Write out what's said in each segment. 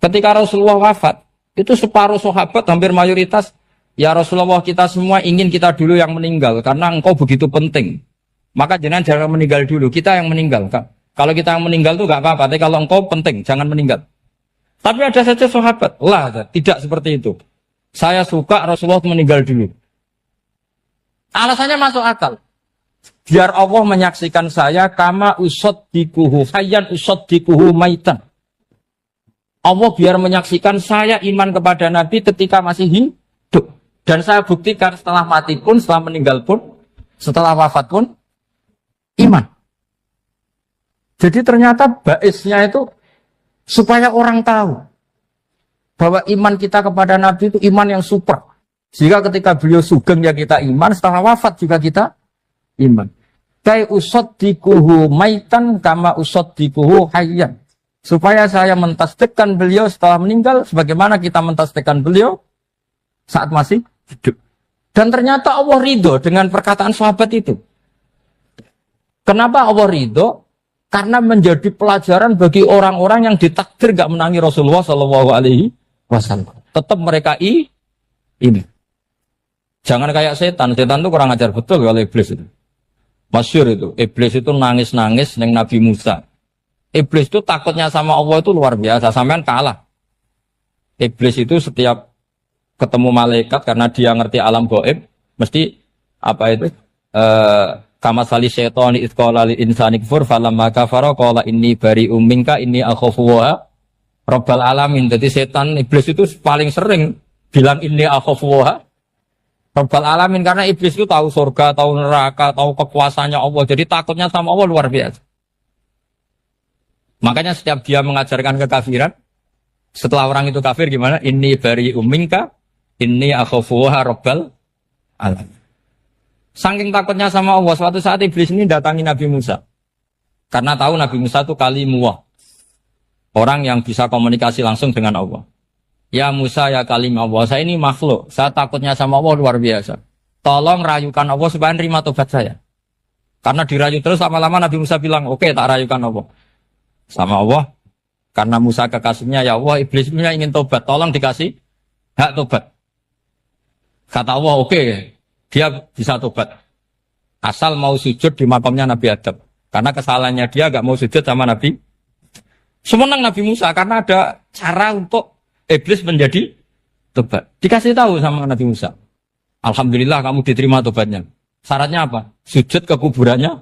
Ketika Rasulullah wafat, itu separuh sahabat hampir mayoritas, ya Rasulullah kita semua ingin kita dulu yang meninggal karena engkau begitu penting. Maka jangan meninggal dulu, kita yang meninggal. Kalau kita yang meninggal itu gak apa-apa, tapi kalau engkau penting, jangan meninggal. Tapi ada saja sahabat, tidak seperti itu. Saya suka Rasulullah meninggal dulu. Alasannya masuk akal. Biar Allah menyaksikan saya kama usaddikuhu hayyan usaddikuhu maitan. Allah biar menyaksikan saya iman kepada Nabi ketika masih hidup. Dan saya buktikan setelah mati pun, setelah meninggal pun, setelah wafat pun, iman. Jadi ternyata baisnya itu supaya orang tahu bahwa iman kita kepada Nabi itu iman yang super. Jika ketika beliau sugeng ya kita iman, setelah wafat juga kita iman. Kai usaddikuhu maitan kama usaddikuhu hayyan. Supaya saya mentasdikkan beliau setelah meninggal sebagaimana kita mentasdikkan beliau saat masih hidup. Dan ternyata Allah ridho dengan perkataan sahabat itu. Kenapa Allah ridho? Karena menjadi pelajaran bagi orang-orang yang ditakdir gak menangi Rasulullah SAW. Tetap mereka ini. Jangan kayak setan. Setan itu kurang ajar betul kalau iblis itu. Masyhur itu. Iblis itu nangis-nangis neng Nabi Musa. Iblis itu takutnya sama Allah itu luar biasa. Sampean kalah. Iblis itu setiap ketemu malaikat karena dia ngerti alam gaib, mesti apa itu? Kama sali syaitani idz qala lil insani kfur falamma kafara qala inni bari'um minka inni akhafu wa rabbal alamin. Jadi setan iblis itu paling sering bilang inni akhafu wa rabbal alamin karena iblis itu tahu surga, tahu neraka, tahu kekuasaannya Allah. Jadi takutnya sama Allah luar biasa. Makanya setiap dia mengajarkan kekafiran, setelah orang itu kafir gimana? Inni bari'um minka inni akhafu wa rabbal alamin. Saking takutnya sama Allah, suatu saat iblis ini datangi Nabi Musa. Karena tahu Nabi Musa itu kalimullah. Orang yang bisa komunikasi langsung dengan Allah. Ya Musa, ya kalim Allah, saya ini makhluk. Saya takutnya sama Allah luar biasa. Tolong rayukan Allah supaya nerima tobat saya. Karena dirayu terus lama-lama Nabi Musa bilang, oke, tak rayukan Allah. Sama Allah. Karena Musa kekasihnya, ya Allah, iblis punya ingin tobat. Tolong dikasih hak tobat. Kata Allah, oke. Dia bisa tobat. Asal mau sujud di makamnya Nabi Adam. Karena kesalahannya dia gak mau sujud sama Nabi. Semenang Nabi Musa karena ada cara untuk iblis menjadi tobat. Dikasih tahu sama Nabi Musa. Alhamdulillah kamu diterima tobatnya. Syaratnya apa? Sujud ke kuburannya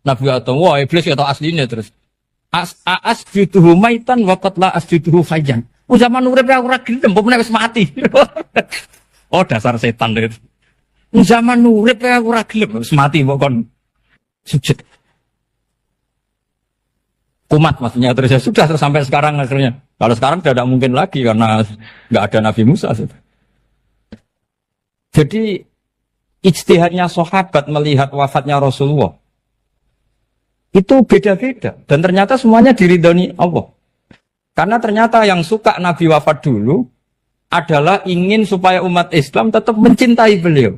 Nabi Adam. Wah iblis ya tahu aslinya terus. Asjuduhu maitan wa qatla asjuduhu fayyan. Zaman urip ora gelem, mbok wis mati. Oh dasar setan itu. Zaman urip ora gelem wis mati mbok kon sujud. Kumat maksudnya terus ya sudah terus sampai sekarang akhirnya. Kalau sekarang tidak mungkin lagi karena nggak ada Nabi Musa. Jadi ijtihadnya sahabat melihat wafatnya Rasulullah itu beda-beda dan ternyata semuanya diridhoni Allah. Karena ternyata yang suka Nabi wafat dulu adalah ingin supaya umat Islam tetap mencintai beliau.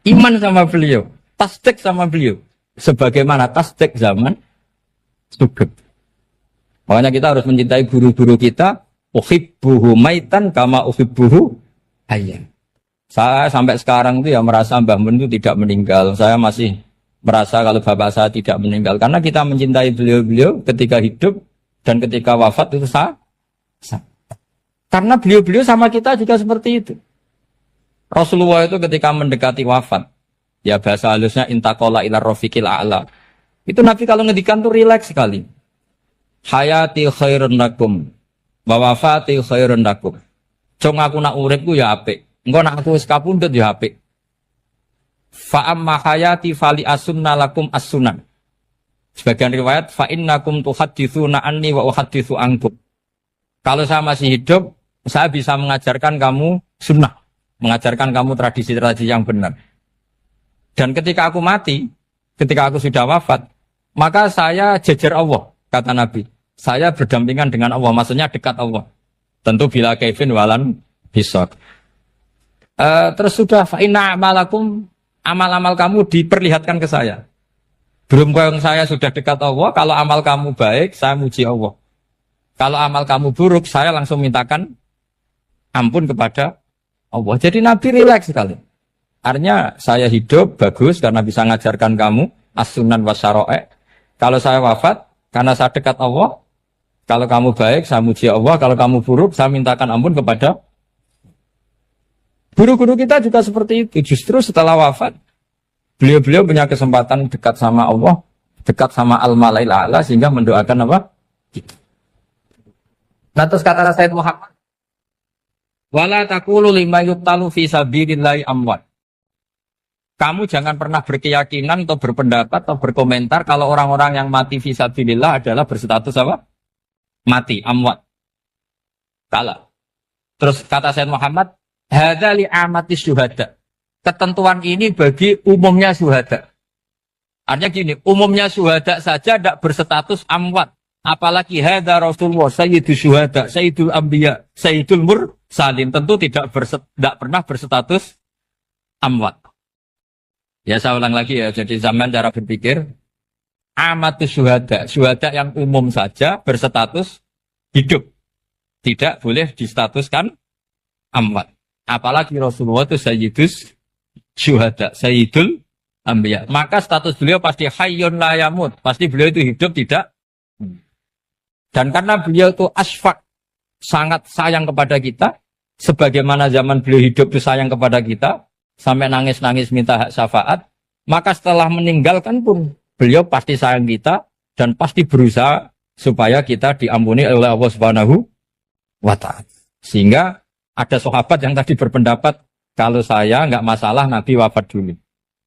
Iman sama beliau, tasdik sama beliau. Sebagaimana tasdik zaman sugeng. Makanya kita harus mencintai guru-guru kita. Uhibbuhu maitan kama uhibbuhu hayyan. Saya sampai sekarang itu ya merasa Mbah Mun itu tidak meninggal. Saya masih merasa kalau bapak saya tidak meninggal. Karena kita mencintai beliau-beliau ketika hidup dan ketika wafat itu sah. Karena beliau-beliau sama kita juga seperti itu. Rasulullah itu ketika mendekati wafat, ya bahasa halusnya intaqala ila rafiqil a'la. Itu Nabi kalau ngedikan tuh rileks sekali. Hayati khairun lakum wa wafati khairun lakum. Jong aku nak uripku ya apik. Engko nak aku wis kapundhut ya apik. Fa amma hayati fali asunna lakum as-sunan. Sebagian riwayat fa innakum tuhadditsuna anni wa uhadditsu ankum. Kalau saya masih hidup, saya bisa mengajarkan kamu sunnah. Mengajarkan kamu tradisi-tradisi yang benar. Dan ketika aku mati, ketika aku sudah wafat, maka saya jejer Allah, kata Nabi. Saya berdampingan dengan Allah, maksudnya dekat Allah. Tentu bila kaifin walan hisab. Terus sudah fa'inna amalakum, amal-amal kamu diperlihatkan ke saya. Belum yang saya sudah dekat Allah, kalau amal kamu baik, saya muji Allah. Kalau amal kamu buruk, saya langsung mintakan ampun kepada Allah. Jadi Nabi rileks sekali. Artinya saya hidup bagus karena bisa ngajarkan kamu as-sunan wa syara'i'. Kalau saya wafat karena saya dekat Allah. Kalau kamu baik, saya muji Allah. Kalau kamu buruk, saya mintakan ampun kepada. Guru-guru kita juga seperti itu. Justru setelah wafat, beliau-beliau punya kesempatan dekat sama Allah, dekat sama Al-Mala'il A'la, sehingga mendoakan apa? Nah, terus kata Sayyid Muhammad, wala taqulu lima yuqtalu fi sabilillahi amwat. Kamu jangan pernah berkeyakinan atau berpendapat atau berkomentar kalau orang-orang yang mati fi sabilillah adalah berstatus apa? Mati, amwat. Kalah. Terus kata Sayyid Muhammad, hadza li amati syuhada. Ketentuan ini bagi umumnya syuhada. Artinya gini, umumnya syuhada saja tidak berstatus amwat. Apalagi hadza Rasulullah, sayyidul syuhada, sayyidul anbiya, sayyidul mursalin. Tentu tidak pernah berstatus amwat. Ya saya ulang lagi ya, jadi zaman cara berpikir. Amatus syuhada, syuhada yang umum saja berstatus hidup. Tidak boleh distatuskan amwat. Apalagi Rasulullah itu sayyidus syuhada, sayyidul anbiya. Maka status beliau pasti hayyun la yamut. Pasti beliau itu hidup tidak. Dan karena beliau itu asfaq, sangat sayang kepada kita. Sebagaimana zaman beliau hidup itu sayang kepada kita. Sampai nangis-nangis minta hak syafaat. Maka setelah meninggalkan pun beliau pasti sayang kita dan pasti berusaha supaya kita diampuni oleh Allah Subhanahu wa ta'ala. Sehingga ada sahabat yang tadi berpendapat kalau saya nggak masalah Nabi wafat dulu.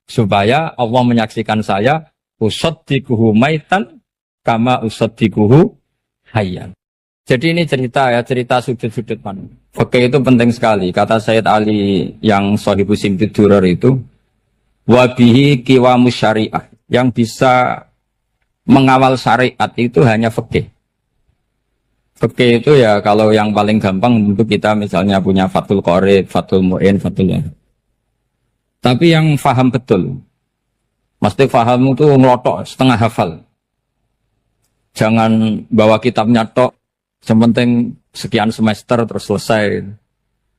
Supaya Allah menyaksikan saya usaddiquhu maitan kama usaddiquhu hayyan. Jadi ini cerita ya, cerita sudut-sudut mana. Fikih itu penting sekali. Kata Sayyid Ali yang Shahibus Simtid Durar itu, wabihi qiwamus syariah. Yang bisa mengawal syariat itu hanya fikih. Fikih itu ya kalau yang paling gampang untuk kita misalnya punya Fathul Qorib, Fathul Mu'in, Fathul ya. Tapi yang faham betul, mesti faham itu ngelotok setengah hafal. Jangan bawa kitabnya tok, sementing sekian semester terus selesai.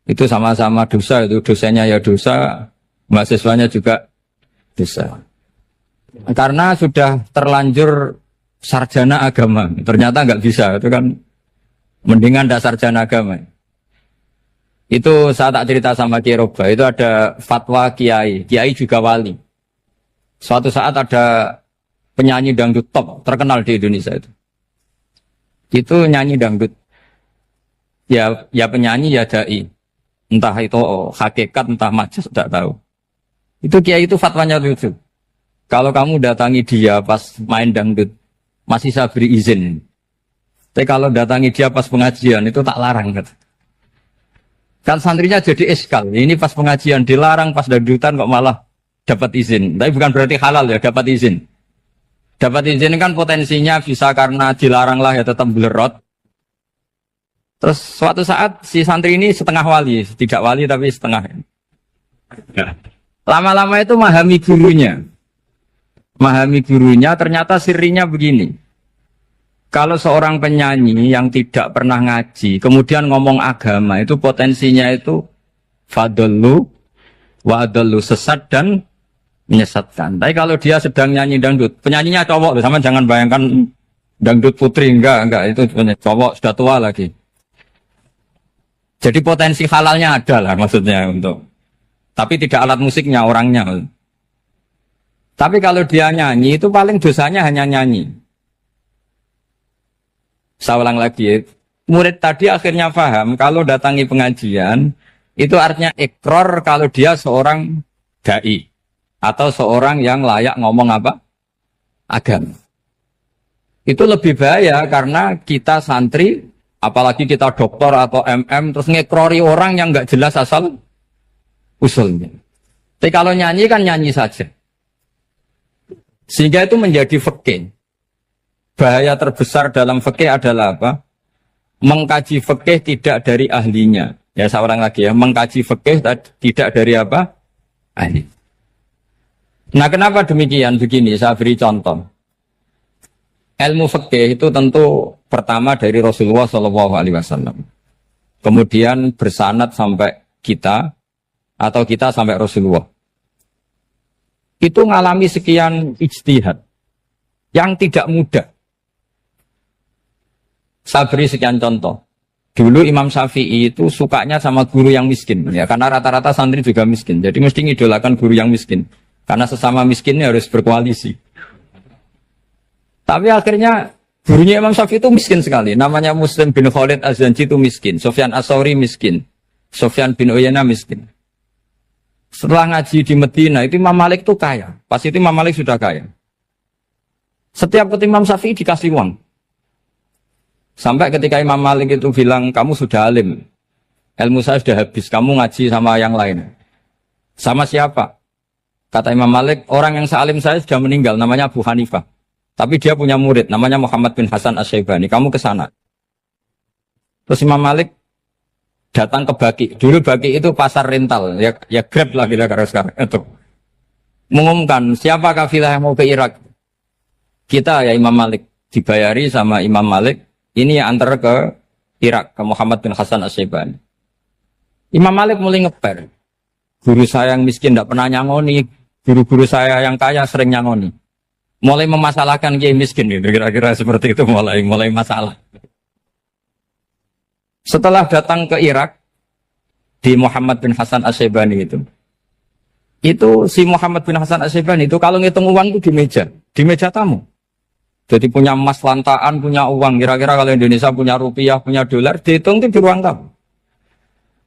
Itu sama-sama dosa, itu dosanya ya dosa, mahasiswanya juga dosa. Karena sudah terlanjur sarjana agama, ternyata nggak bisa, itu kan mendingan dasar sarjana agama. Itu saya tak cerita sama Kiai Roba, itu ada fatwa Kiai juga wali. Suatu saat ada penyanyi dangdut top terkenal di Indonesia itu nyanyi dangdut. Ya penyanyi ya dai, entah itu hakikat entah majas tidak tahu. Itu Kiai itu fatwanya lucu. Kalau kamu datangi dia pas main dangdut, masih saya beri izin. Tapi kalau datangi dia pas pengajian, itu tak larang. Kan santrinya jadi eskal. Ini pas pengajian dilarang, pas dangdutan kok malah dapat izin. Tapi bukan berarti halal ya, dapat izin. Dapat izin kan potensinya bisa karena dilarang lah ya tetap belerot. Terus suatu saat si santri ini setengah wali, tidak wali tapi setengah. Lama-lama itu memahami gurunya. Memahami gurunya, ternyata sirinya begini. Kalau seorang penyanyi yang tidak pernah ngaji, kemudian ngomong agama, itu potensinya itu fadallu wa adallu, sesat dan menyesatkan. Tapi kalau dia sedang nyanyi dangdut, penyanyinya cowok, sama jangan bayangkan dangdut putri, enggak, itu cowok sudah tua lagi. Jadi potensi halalnya ada lah maksudnya untuk. Tapi tidak alat musiknya, orangnya. Tapi kalau dia nyanyi, itu paling dosanya hanya nyanyi. Saya ulang lagi, murid tadi akhirnya paham, kalau datangi pengajian, itu artinya ikrar kalau dia seorang da'i. Atau seorang yang layak ngomong apa? Agama. Itu lebih bahaya karena kita santri, apalagi kita doktor atau MM, terus ngekrori orang yang nggak jelas asal usulnya. Tapi kalau nyanyi kan nyanyi saja. Sehingga itu menjadi fikih. Bahaya terbesar dalam fikih adalah apa? Mengkaji fikih tidak dari ahlinya. Ya saya ulang lagi ya, mengkaji fikih tidak dari apa? Ahli. Nah kenapa demikian? Begini, saya beri contoh. Ilmu fikih itu tentu pertama dari Rasulullah Shallallahu Alaihi Wasallam, kemudian bersanad sampai kita atau kita sampai Rasulullah. Itu ngalami sekian ijtihad yang tidak mudah. Saya beri sekian contoh. Dulu Imam Syafi'i itu sukanya sama guru yang miskin, ya karena rata-rata santri juga miskin. Jadi mesti ngidolakan guru yang miskin, karena sesama miskinnya harus berkoalisi. Tapi akhirnya gurunya Imam Syafi'i itu miskin sekali. Namanya Muslim bin Khalid Az-Zanji itu miskin. Sufyan As-Tsauri miskin. Sufyan bin Uyainah miskin. Setelah ngaji di Medina itu Imam Malik itu kaya. Pas itu Imam Malik sudah kaya. Setiap ketemu Imam Syafi'i dikasih uang. Sampai ketika Imam Malik itu bilang, kamu sudah alim. Ilmu saya sudah habis. Kamu ngaji sama yang lain. Sama siapa? Kata Imam Malik, orang yang sealim saya sudah meninggal. Namanya Abu Hanifah. Tapi dia punya murid, namanya Muhammad bin Hasan Asy-Syaibani. Kamu ke sana. Terus Imam Malik datang ke Baqi. Dulu Baqi itu pasar rental, ya Grab lah kira-kira sekarang. Itu mengumumkan siapa kafilah yang mau ke Irak. Kita ya Imam Malik dibayari sama Imam Malik. Ini yang antar ke Irak, ke Muhammad bin Hasan Asy-Syaibani. Imam Malik mulai ngeper. Guru saya yang miskin tidak pernah nyangoni, guru-guru saya yang kaya sering nyangoni. Mulai memasalahkan kiai miskin gitu, kira-kira seperti itu mulai masalah. Setelah datang ke Irak di Muhammad bin Hasan Asy-Syaibani itu si Muhammad bin Hasan Asy-Syaibani itu kalau ngitung uang itu di meja tamu. Jadi punya emas lantaan, punya uang. Kira-kira kalau Indonesia punya rupiah, punya dolar, dihitung itu di ruang tamu.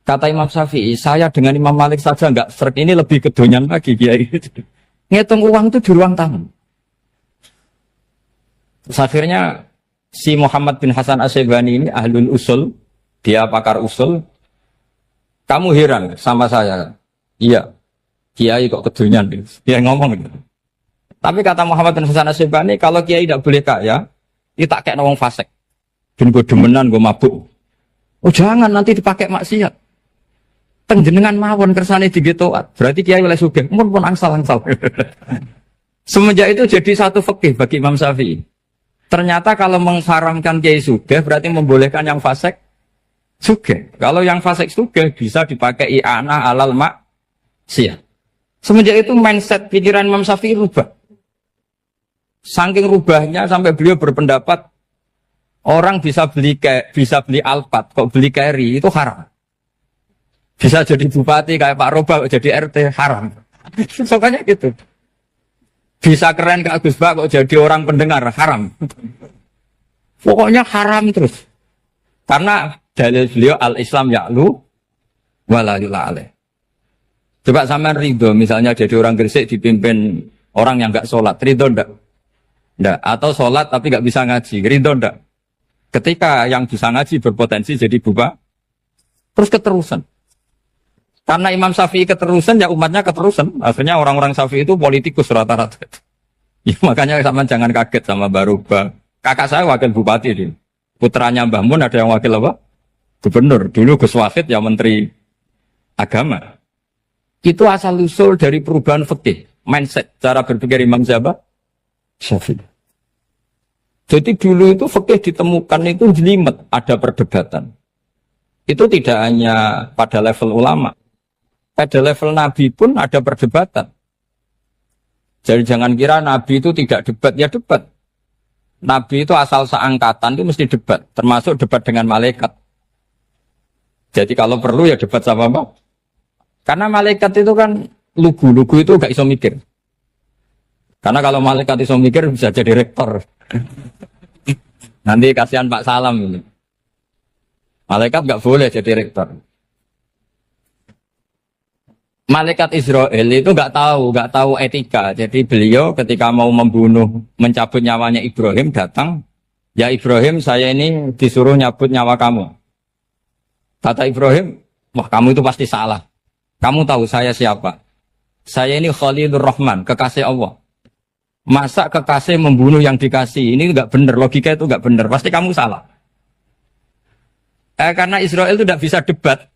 Kata Imam Syafi'i, saya dengan Imam Malik saja enggak seret, ini lebih kedonyan lagi kiai. Ngitung uang itu di ruang tamu. Terus akhirnya si Muhammad bin Hasan Asy-Syaibani ini ahlul usul, dia pakar usul. Kamu heran sama saya? Iya, kiai kok kedunyan. Dia ngomong gitu. Tapi kata Muhammad bin Hasan Asy-Syaibani, kalau kiai tidak boleh kaya, dia tak kayak wong fasik. Ben gue demenan, gue mabuk. Oh jangan, nanti dipakai maksiat. Tenjenengan mawon kersane digetoat. Berarti kiai oleh sugih. Pun angsal-angsal. Semenjak itu jadi satu fikih bagi Imam Syafi'i. Ternyata kalau mengharamkan kiai sugih berarti membolehkan yang fasik sugih. Kalau yang fasik sugih bisa dipakai i'anah alal maksiyah. Semenjak itu mindset pikiran Imam Syafi'i rubah. Saking rubahnya sampai beliau berpendapat orang bisa beli Alphard, kok beli carry itu haram. Bisa jadi bupati kayak Pak Roba, jadi RT haram. Sokanya gitu. Bisa keren Kak Gus Bak kok jadi orang pendengar, haram. Pokoknya haram terus. Karena dalil beliau al-Islam ya'lu wala yula alaih. Coba sampean ridho misalnya jadi orang Gresik dipimpin orang yang enggak sholat, ridho ndak? Ndak. Atau sholat tapi enggak bisa ngaji, ridho ndak? Ketika yang bisa ngaji berpotensi jadi buba, terus keterusan. Karena Imam Syafi'i keterusan, ya umatnya keterusan. Akhirnya orang-orang Syafi'i itu politikus rata-rata. Ya, makanya sama jangan kaget sama Baruba. Kakak saya wakil bupati dia. Putranya Mbah Mun ada yang wakil apa? Gubernur. Dulu Gus Wahid ya menteri agama. Itu asal usul dari perubahan fikih, mindset, cara berpikir Imam Syafi'i. Jadi dulu itu fikih ditemukan itu jelimet, ada perdebatan. Itu tidak hanya pada level ulama. Pada level Nabi pun ada perdebatan. Jadi jangan kira Nabi itu tidak debat, ya debat. Nabi itu asal seangkatan itu mesti debat, termasuk debat dengan malaikat. Jadi kalau perlu ya debat sama apa? Karena malaikat itu kan lugu itu gak iso mikir. Karena kalau malaikat iso mikir bisa jadi rektor. Nanti kasihan Pak Salam ini. Malaikat gak boleh jadi rektor. Malaikat Israel itu nggak tahu etika. Jadi beliau ketika mau membunuh, mencabut nyawanya Ibrahim datang, ya Ibrahim saya ini disuruh nyabut nyawa kamu. Kata Ibrahim, wah kamu itu pasti salah. Kamu tahu saya siapa? Saya ini Khalilur Rahman, kekasih Allah. Masa kekasih membunuh yang dikasih? Ini nggak benar, logika itu nggak benar. Pasti kamu salah. Karena Israel itu tidak bisa debat.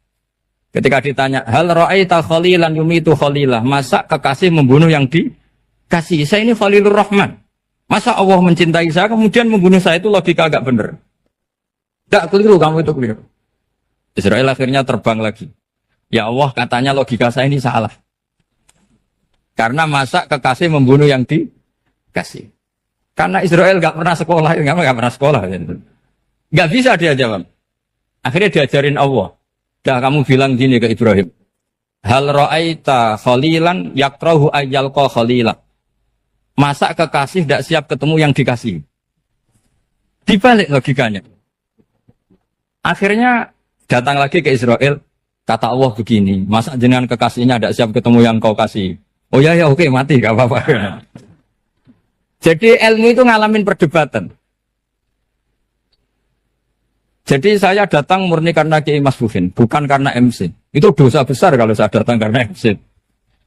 Ketika ditanya, hal ra'aita khalilan yumitu khalilah, masa kekasih membunuh yang dikasih? Saya ini Khalilur Rahman. Masa Allah mencintai saya kemudian membunuh saya, itu logika agak benar. Tidak keliru, kamu itu keliru. Israel akhirnya terbang lagi. Ya Allah, katanya logika saya ini salah. Karena masa kekasih membunuh yang dikasih. Karena Israel nggak pernah sekolah, nggak pernah sekolah. Nggak bisa dia jawab. Akhirnya diajarin Allah. Dah kamu bilang gini ke Ibrahim. Hal ra'aita khalilan yakrahu ayyalqa khalilah. Masa kekasih tidak siap ketemu yang dikasih. Dibalik logikanya. Akhirnya datang lagi ke Israel. Kata Allah begini. Masa jenengan kekasihnya tidak siap ketemu yang kau kasih. Oh ya oke mati gak apa-apa. Jadi ilmu itu ngalamin perdebatan. Jadi saya datang murni karena Kiai Mas Buhin, bukan karena MC. Itu dosa besar kalau saya datang karena MC.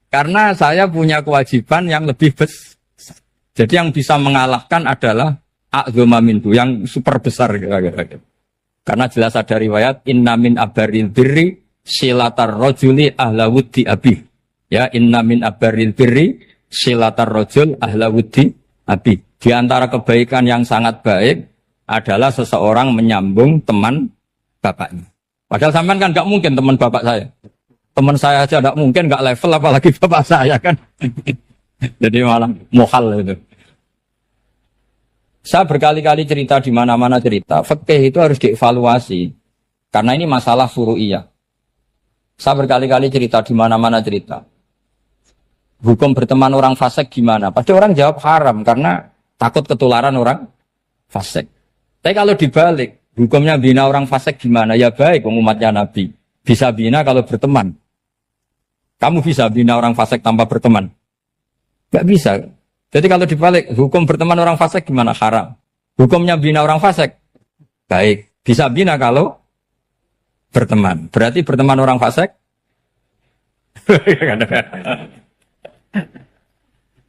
Karena saya punya kewajiban yang lebih besar. Jadi yang bisa mengalahkan adalah a'dzama minhu, yang super besar kira-kira. Karena jelas ada riwayat inna min abaril birri silatar rajuli ahla wuddi abi. Ya, inna min abaril birri silatar rajul ahla wuddi abi. Di antara kebaikan yang sangat baik adalah seseorang menyambung teman bapaknya. Padahal sampean kan nggak mungkin teman bapak saya. Teman saya aja nggak mungkin, nggak level apalagi bapak saya kan. Jadi malah mohal itu. Saya berkali-kali cerita di mana-mana cerita. Fikih itu harus dievaluasi. Karena ini masalah furu'iyah. Saya berkali-kali cerita di mana-mana cerita. Hukum berteman orang fasik gimana? Pasti orang jawab haram karena takut ketularan orang fasik. Tapi kalau dibalik, hukumnya bina orang fasik gimana? Ya baik, umatnya Nabi. Bisa bina kalau berteman. Kamu bisa bina orang fasik tanpa berteman? Gak bisa. Jadi kalau dibalik, hukum berteman orang fasik gimana? Haram. Hukumnya bina orang fasik? Baik. Bisa bina kalau berteman. Berarti berteman orang fasik?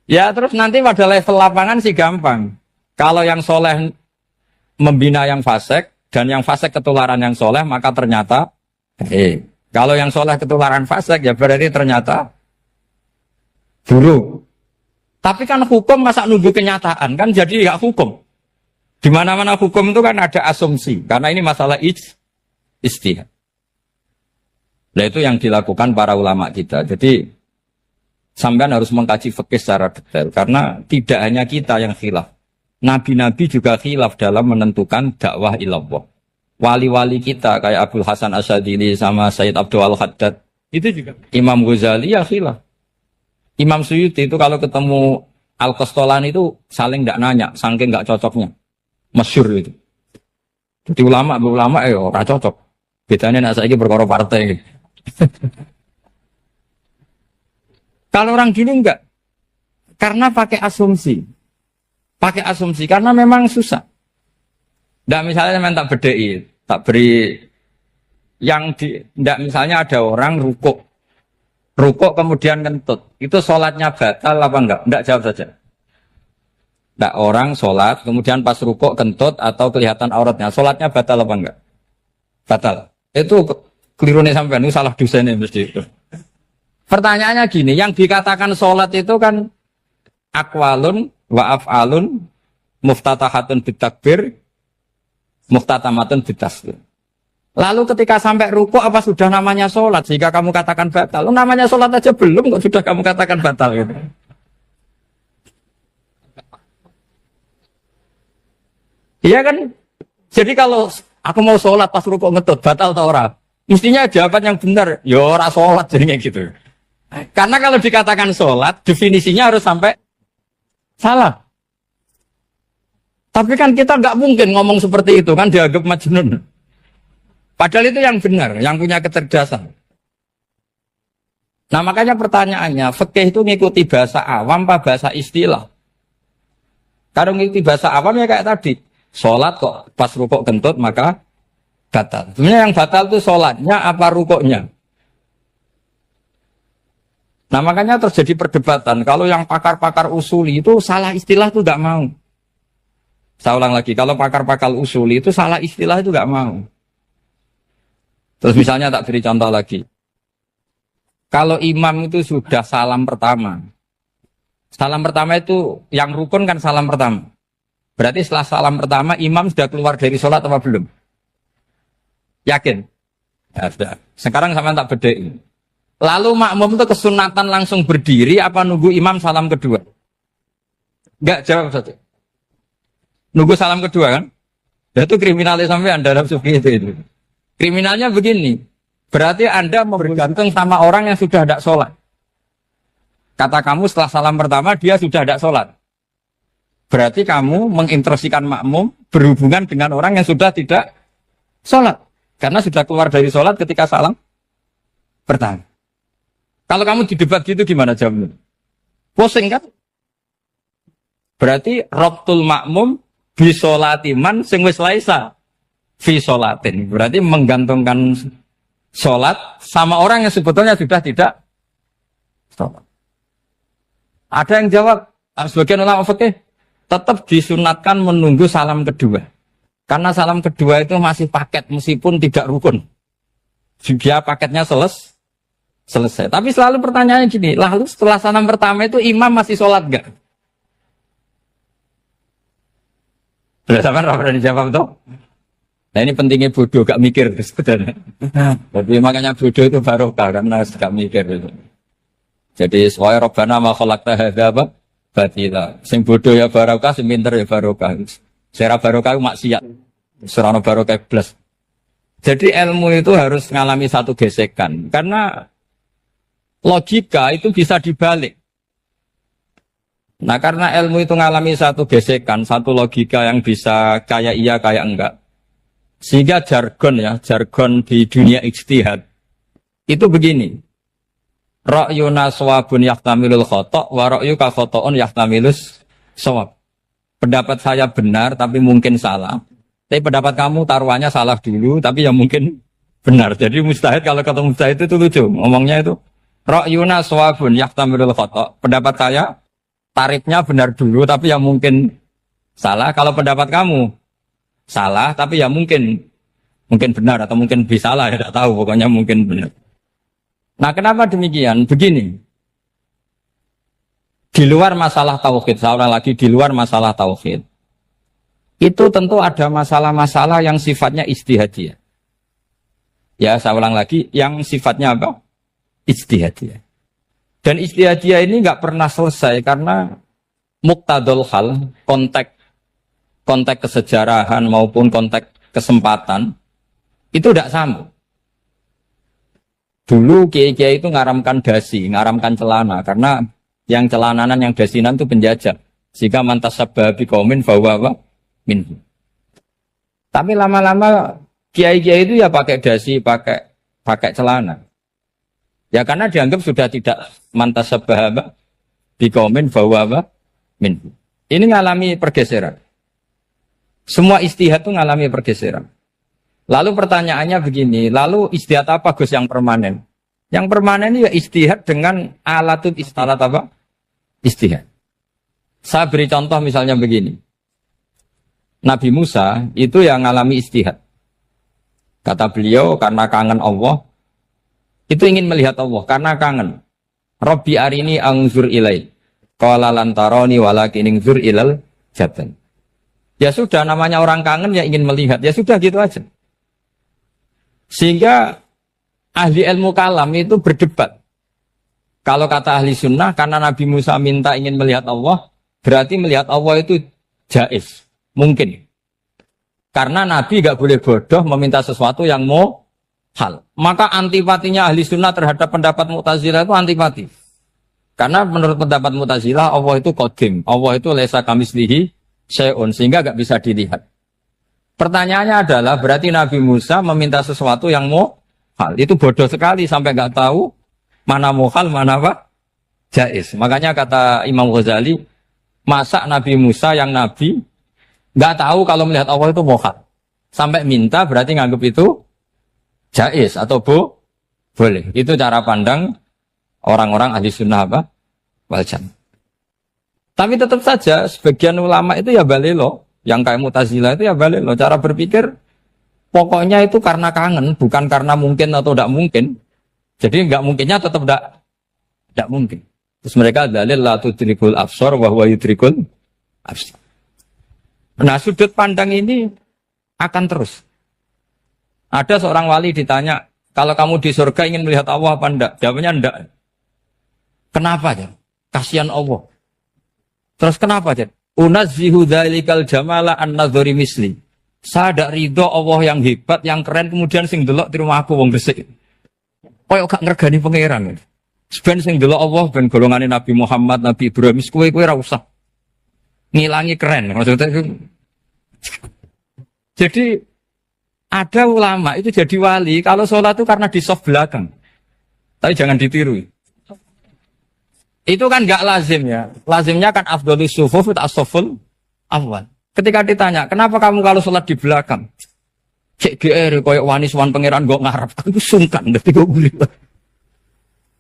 Ya terus nanti pada level lapangan sih gampang. Kalau yang soleh membina yang fasik, dan yang fasik ketularan yang soleh, maka ternyata kalau yang soleh ketularan fasik, ya berarti ternyata buruk. Tapi kan hukum masa nunggu kenyataan, kan jadi nggak hukum. Di mana-mana hukum itu kan ada asumsi, karena ini masalah ijtihad. Nah itu yang dilakukan para ulama kita. Jadi sampean harus mengkaji fikih secara detail, karena tidak hanya kita yang khilaf. Nabi-nabi juga khilaf dalam menentukan dakwah ilallah. Wali-wali kita kayak Abdul Hasan Asyadili sama Sayyid Abdul Al-Haddad itu juga. Imam Ghazali ya khilaf. Imam Suyuti itu kalau ketemu Al-Qastolani itu saling tidak nanya, saking nggak cocoknya. Masyhur itu. Jadi ulama ora cocok. Bedanya nak saiki perkara partai. Kalau orang gini enggak. Karena pakai asumsi. Pakai asumsi karena memang susah. Ndak misalnya memang tak bedai, tak beri yang di ndak misalnya ada orang rukuk kemudian kentut. Itu sholatnya batal apa enggak? Enggak, jawab saja. Enggak, orang sholat kemudian pas rukuk kentut atau kelihatan auratnya, sholatnya batal apa enggak? Batal. Itu keliru nih sampean, itu salah dosennya mesti itu. Pertanyaannya gini, yang dikatakan sholat itu kan aqwalun wa af'alun muftatahatun bitakbir muftatamatun bitasbih. Lalu ketika sampai rukuk apa sudah namanya sholat sehingga kamu katakan batal? Namanya sholat aja belum kok sudah kamu katakan batal gitu. Iya kan? Jadi kalau aku mau sholat pas rukuk ngetut batal atau ora? Mestinya jawaban yang benar, ya ora sholat jadinya gitu. Karena kalau dikatakan sholat definisinya harus sampai salah. Tapi kan kita nggak mungkin ngomong seperti itu kan dianggap majnun. Padahal itu yang benar, yang punya kecerdasan. Nah makanya pertanyaannya, fikih itu ngikuti bahasa awam apa bahasa istilah? Kalau ngikuti bahasa awam ya kayak tadi, sholat kok pas rukuk kentut maka batal. Sebenarnya yang batal itu sholatnya apa rukuknya? Nah makanya terjadi perdebatan. Kalau yang pakar-pakar usuli itu salah istilah itu nggak mau. Saya ulang lagi, kalau pakar-pakar usuli itu salah istilah itu nggak mau. Terus misalnya tak beri contoh lagi. Kalau imam itu sudah salam pertama, Salam pertama itu yang rukun kan salam pertama. Berarti setelah salam pertama imam sudah keluar dari sholat apa belum? Yakin? Ya, sudah. Sekarang sama tak bedain. Lalu makmum itu kesunatan langsung berdiri apa nunggu imam salam kedua? Enggak, jawab satu. Nunggu salam kedua kan? Itu kriminalnya sampai Anda nafsu itu. Kriminalnya begini. Berarti Anda bergantung sama orang yang sudah tidak sholat. Kata kamu setelah salam pertama dia sudah tidak sholat. Berarti kamu menginstruksikan makmum berhubungan dengan orang yang sudah tidak sholat. Karena sudah keluar dari sholat ketika salam pertama. Kalau kamu di debat gitu gimana jawabnya? Pusing kan? Berarti robtul makmum bisolatiman sing wis laisa fi sholatin. Berarti menggantungkan sholat sama orang yang sebetulnya sudah tidak sholat. Ada yang jawab, sebagian ulama fikih tetap disunatkan menunggu salam kedua. Karena salam kedua itu masih paket meskipun tidak rukun. Dia paketnya selesai. Tapi selalu pertanyaannya gini, lalu setelah salam pertama itu imam masih sholat enggak? Sudah sampai apa dijawab tuh? Nah ini pentingnya bodoh, gak mikir sebenarnya. Jadi makanya bodoh itu barokah karena gak mikir itu. Jadi soalnya Rabbana ma khalaqta hadza apa? Batila. Sing bodoh ya barokah, sing pinter ya barokah. Sira barokah itu maksiat. Serana barokah plus. Jadi ilmu itu harus mengalami satu gesekan karena logika itu bisa dibalik. Nah karena ilmu itu mengalami satu gesekan, satu logika yang bisa kayak iya kayak enggak. Sehingga jargon di dunia ijtihad itu begini. Ra'yuna shawabun yahtamilul khata' wa ra'yuka khata'un yahtamilus shawab. Pendapat saya benar tapi mungkin salah. Tapi pendapat kamu taruhannya salah dulu tapi yang mungkin benar. Jadi mustahid kalau kata mustahid itu lucu. Ngomongnya itu ra'yuna shawabun yahtamilul khata'. Pendapat saya tarifnya benar dulu tapi yang mungkin salah. Kalau pendapat kamu salah tapi ya mungkin benar atau mungkin bisa salah, ya tidak tahu, pokoknya mungkin benar. Nah kenapa demikian? Begini, di luar masalah tauhid, saya ulang lagi, di luar masalah tauhid itu tentu ada masalah-masalah yang sifatnya ijtihadiyah. Ya saya ulang lagi, yang sifatnya apa? Ijtihadiyah. Dan ijtihadiyah ini nggak pernah selesai karena muqtadul hal, konteks kesejarahan maupun konteks kesempatan itu tidak sama. Dulu kiai-kiai itu ngaramkan dasi, ngaramkan celana karena yang celananan yang dasinan itu penjajah. Sehingga mantas sababi kaumin bahwa minhu. Tapi lama-lama kiai-kiai itu ya pakai dasi, pakai celana. Ya karena dianggap sudah tidak mantas sababi kaumin bahwa minhu. Ini ngalami pergeseran. Semua istihad itu ngalami pergeseran. Lalu pertanyaannya begini, lalu istihad apa Gus yang permanen? Yang permanen ya istihad dengan alatut istilah apa? Istihad. Saya beri contoh misalnya begini. Nabi Musa itu yang ngalami istihad. Kata beliau karena kangen Allah, itu ingin melihat Allah karena kangen. Rabbi arini anzur ilai. Qala lan tarani walakin anzur ilal jabal. Ya sudah, namanya orang kangen ya ingin melihat. Ya sudah gitu aja. Sehingga ahli ilmu kalam itu berdebat. Kalau kata ahli sunnah, karena Nabi Musa minta ingin melihat Allah, berarti melihat Allah itu jaiz, mungkin. Karena Nabi gak boleh bodoh meminta sesuatu yang mau hal. Maka antipatinya ahli sunnah terhadap pendapat Mu'tazilah itu antipati. Karena menurut pendapat Mu'tazilah, Allah itu qadim, Allah itu laisa kamislihi syai'un, sehingga gak bisa dilihat. Pertanyaannya adalah berarti Nabi Musa meminta sesuatu yang mau hal. Itu bodoh sekali sampai nggak tahu mana mau hal, mana apa jaiz. Makanya kata Imam Ghazali, masa Nabi Musa yang Nabi nggak tahu kalau melihat Allah itu mau hal. Sampai minta berarti nganggap itu jaiz atau boleh. Itu cara pandang orang-orang ahli sunnah apa? Wal jamaah. Tapi tetap saja sebagian ulama itu ya balelo. Yang kayak Mu'tazilah itu ya balik loh. Cara berpikir pokoknya itu karena kangen, bukan karena mungkin atau tidak mungkin. Jadi nggak mungkinnya tetap tidak mungkin. Terus mereka dalil la tudrikul absar wa huwa yudrikul absar. Nah, sudut pandang ini akan terus. Ada seorang wali ditanya, kalau kamu di surga ingin melihat Allah apa enggak? Jawabnya enggak. Kenapa ya? Kasihan Allah. Terus kenapa ya? Unazzihu dzalikal jamala an-nadhari misli. Saya tidak ridho Allah yang hebat, yang keren, kemudian sing delok di rumah aku wong resik. Koyo gak ngergani pangeran. Sebenarnya sing delok Allah ben golongane Nabi Muhammad, Nabi Ibrahim, kowe ora usah ngilangi keren. Maksudnya itu. Jadi ada ulama itu jadi wali kalau sholat itu karena di soft belakang. Tapi jangan ditiru. Itu kan nggak lazim ya. Lazimnya kan afdhalus sufuf as-saful awal. Ketika ditanya, kenapa kamu kalau sholat di belakang? Cek GR koyok wani suwan pangeran gak ngarep. Itu sungkan berarti gue boleh.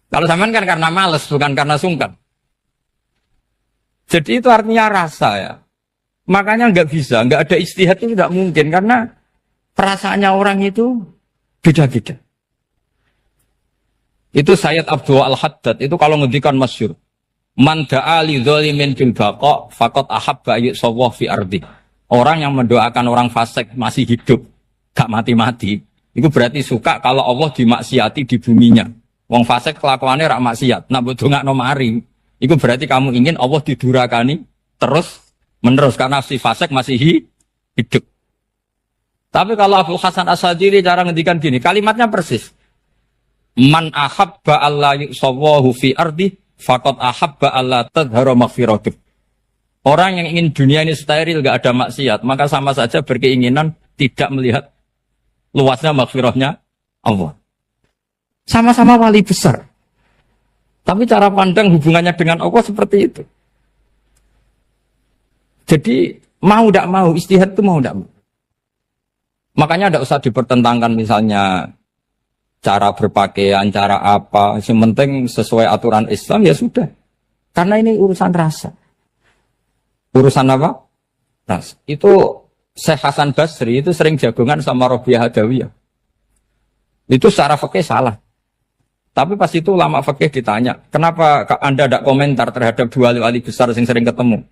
Kalau zaman kan karena males bukan karena sungkan. Jadi itu artinya rasa ya. Makanya nggak bisa, nggak ada ijtihad itu tidak mungkin karena perasaannya orang itu beda-beda. Itu Sayyid Abdul Al-Haddad itu kalau ngendikan masyhur. Man da'a li dzalimin fil baqa faqad ahabba yusawwah fi ardi. Orang yang mendoakan orang fasik masih hidup, gak mati-mati, itu berarti suka kalau Allah dimaksiati di buminya. Wong fasik kelakuannya rak maksiat, nak mbok dongakno mari. Itu berarti kamu ingin Allah didurakani terus menerus karena si fasik masih hidup. Tapi kalau Abdul Hasan As-Sadili cara ngendikan gini, kalimatnya persis. Man ahabba alla yusawwahu fi ardi faqad ahabba alla tadhara maghfiratuh. Orang yang ingin dunia ini steril, gak ada maksiat, maka sama saja berkeinginan tidak melihat luasnya maghfirahnya Allah. Sama-sama wali besar. Tapi cara pandang hubungannya dengan Allah seperti itu. Jadi mau tidak mau, ijtihad itu mau tidak mau. Makanya tidak usah dipertentangkan misalnya cara berpakaian, cara apa. Yang penting sesuai aturan Islam ya sudah. Karena ini urusan rasa. Urusan apa? Rasa. Itu Syekh Hasan Basri itu sering jagongan sama Robiah Hadawiyah. Itu secara fikih salah. Tapi pas itu ulama fikih ditanya, kenapa Anda tidak komentar terhadap dua wali besar yang sering ketemu?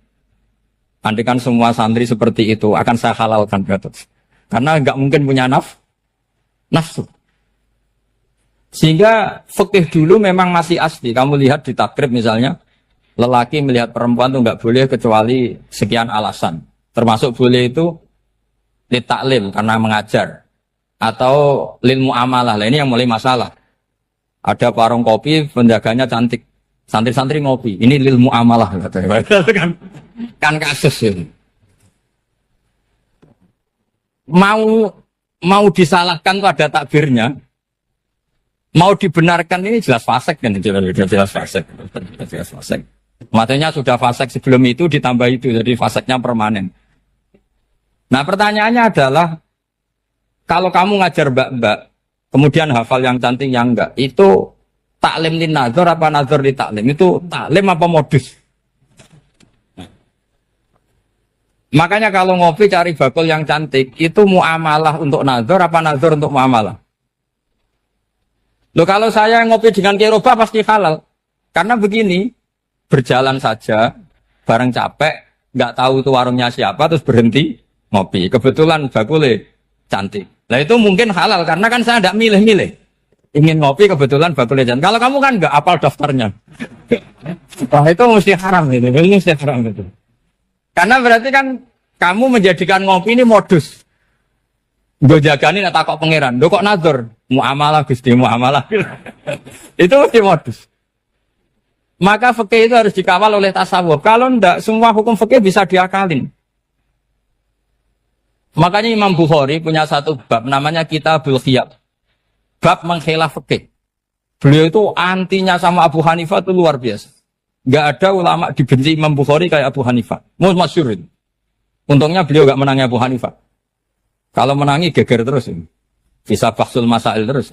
Andai kan semua santri seperti itu, akan saya halalkan. Karena nggak mungkin punya nafsu. Sehingga fikih dulu memang masih asli. Kamu lihat di takrib misalnya, lelaki melihat perempuan itu nggak boleh kecuali sekian alasan. Termasuk boleh itu litaklim karena mengajar. Atau lil muamalah. Ini yang mulai masalah. Ada warung kopi, penjaganya cantik. Santri-santri ngopi. Ini lil muamalah. Kan kasus ini. Mau disalahkan tuh ada takbirnya. Mau dibenarkan ini jelas fasik kan? Jelas fasik. Jelas fasik. Matanya sudah fasik sebelum itu ditambah itu. Jadi fasiknya permanen. Nah pertanyaannya adalah, kalau kamu ngajar mbak-mbak, kemudian hafal yang cantik yang enggak, itu taklim lin nazar apa nazar li taklim? Itu taklim apa modus? Makanya kalau ngopi cari bakul yang cantik, itu muamalah untuk nazar apa nazar untuk muamalah? Loh kalau saya ngopi dengan kiroba pasti halal. Karena begini, berjalan saja, bareng capek, nggak tahu itu warungnya siapa, terus berhenti ngopi. Kebetulan bakulnya cantik. Nah itu mungkin halal, karena kan saya tidak milih-milih. Ingin ngopi kebetulan bakulnya cantik. Kalau kamu kan nggak apal daftarnya. Wah itu mesti haram itu, mesti haram itu. Karena berarti kan kamu menjadikan ngopi ini modus. Gue jaganin atau kok pangeran, do kok nazar, muamalah gusti muamalah. Itu mesti modus. Maka fikih itu harus dikawal oleh tasawuf. Kalau ndak, semua hukum fikih bisa diakalin. Makanya Imam Bukhari punya satu bab namanya Kitabul Khiyab. Bab mengkhilaf fikih. Beliau itu antinya sama Abu Hanifah itu luar biasa. Gak ada ulama dibenci Imam Bukhari kayak Abu Hanifah. Masyhur itu. Untungnya beliau gak menangi Abu Hanifah. Kalau menangi geger terus. Bisa bahsul masail terus.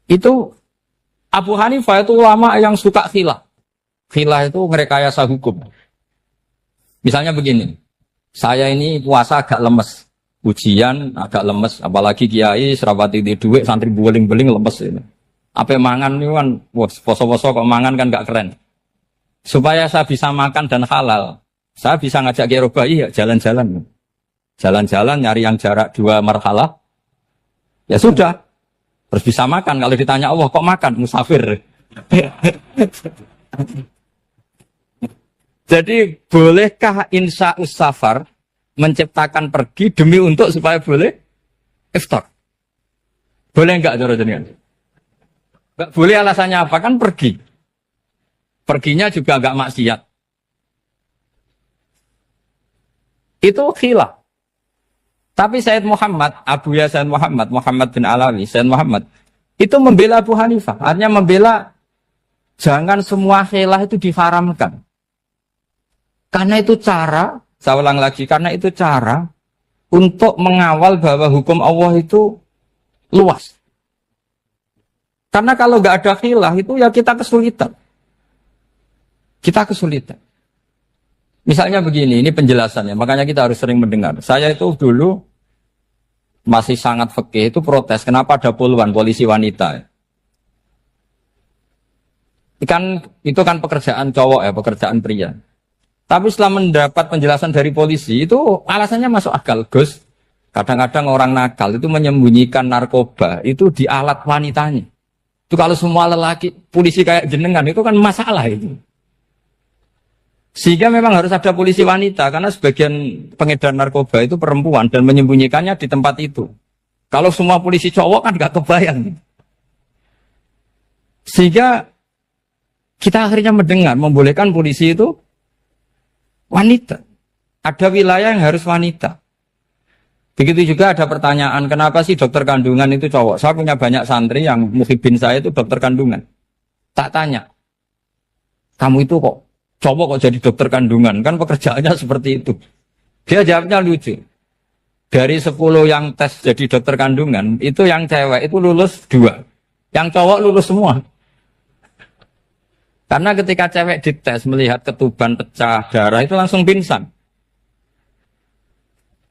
Itu Abu Hanifah itu ulama yang suka khilah. Khilah itu ngerekayasa hukum. Misalnya begini. Saya ini puasa agak lemes. Ujian agak lemes. Apalagi kiai, serapati di duit, santri beling-beling lemes ini. Apa mangan ini kan, poso-poso kok mangan kan gak keren. Supaya saya bisa makan dan halal, saya bisa ngajak Kiai Robai ya jalan-jalan. Jalan-jalan nyari yang jarak 2 marhalah. Ya sudah. Terus bisa makan. Kalau ditanya Allah kok makan? Musafir. Jadi bolehkah insa'us safar menciptakan pergi demi untuk supaya boleh iftar? Boleh enggak cara jenengan? Enggak boleh, alasannya apa? Kan pergi. Perginya juga enggak maksiat. Itu khilaf. Tapi Sayyid Muhammad, Abu Ya Sayyid Muhammad, Muhammad bin Alawi, Sayyid Muhammad, itu membela Abu Hanifah. Artinya membela jangan semua khilaf itu diharamkan. Karena itu cara, saya ulang lagi, karena itu cara untuk mengawal bahwa hukum Allah itu luas. Karena kalau nggak ada khilaf itu ya kita kesulitan. Kita kesulitan. Misalnya begini, ini penjelasannya, makanya kita harus sering mendengar. Saya itu dulu masih sangat fikih itu protes, kenapa ada puluhan polisi wanita? Itu kan pekerjaan cowok ya, pekerjaan pria. Tapi setelah mendapat penjelasan dari polisi, itu alasannya masuk akal, Gus. Kadang-kadang orang nakal itu menyembunyikan narkoba, itu di alat wanitanya. Itu kalau semua lelaki, polisi kayak jenengan, itu kan masalah itu. Sehingga memang harus ada polisi wanita, karena sebagian pengedar narkoba itu perempuan dan menyembunyikannya di tempat itu. Kalau semua polisi cowok kan gak kebayang. Sehingga kita akhirnya mendengar, membolehkan polisi itu wanita. Ada wilayah yang harus wanita. Begitu juga ada pertanyaan, kenapa sih dokter kandungan itu cowok? Saya punya banyak santri yang muhibin saya itu dokter kandungan. Tak tanya, kamu itu kok cowok kok jadi dokter kandungan? Kan pekerjaannya seperti itu. Dia jawabnya lucu. Dari 10 yang tes jadi dokter kandungan, itu yang cewek itu lulus 2. Yang cowok lulus semua. Karena ketika cewek dites melihat ketuban pecah darah itu langsung pingsan.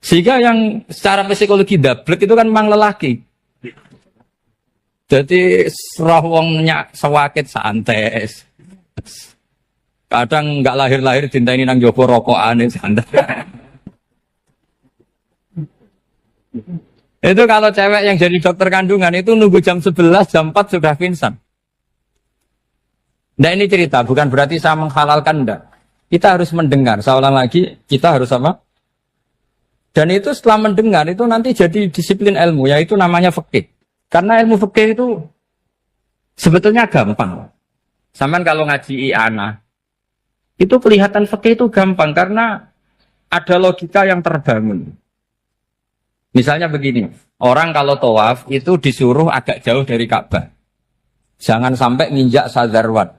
Sehingga yang secara psikologi dablek itu kan memang lelaki. Jadi serawongnya sewakit santes. Kadang nggak lahir-lahir dinteni nang jopo rokokane santai. Itu kalau cewek yang jadi dokter kandungan itu nunggu jam 11, jam 4 sudah pingsan. Nah ini cerita, bukan berarti saya menghalalkan, enggak. Kita harus mendengar, saya ulang lagi, kita harus apa? Dan itu setelah mendengar, itu nanti jadi disiplin ilmu, yaitu namanya fikih. Karena ilmu fikih itu sebetulnya gampang. Sampai kalau ngaji i'anah, itu kelihatan fikih itu gampang, karena ada logika yang terbangun. Misalnya begini, orang kalau tawaf itu disuruh agak jauh dari Ka'bah. Jangan sampai nginjak sadarwan.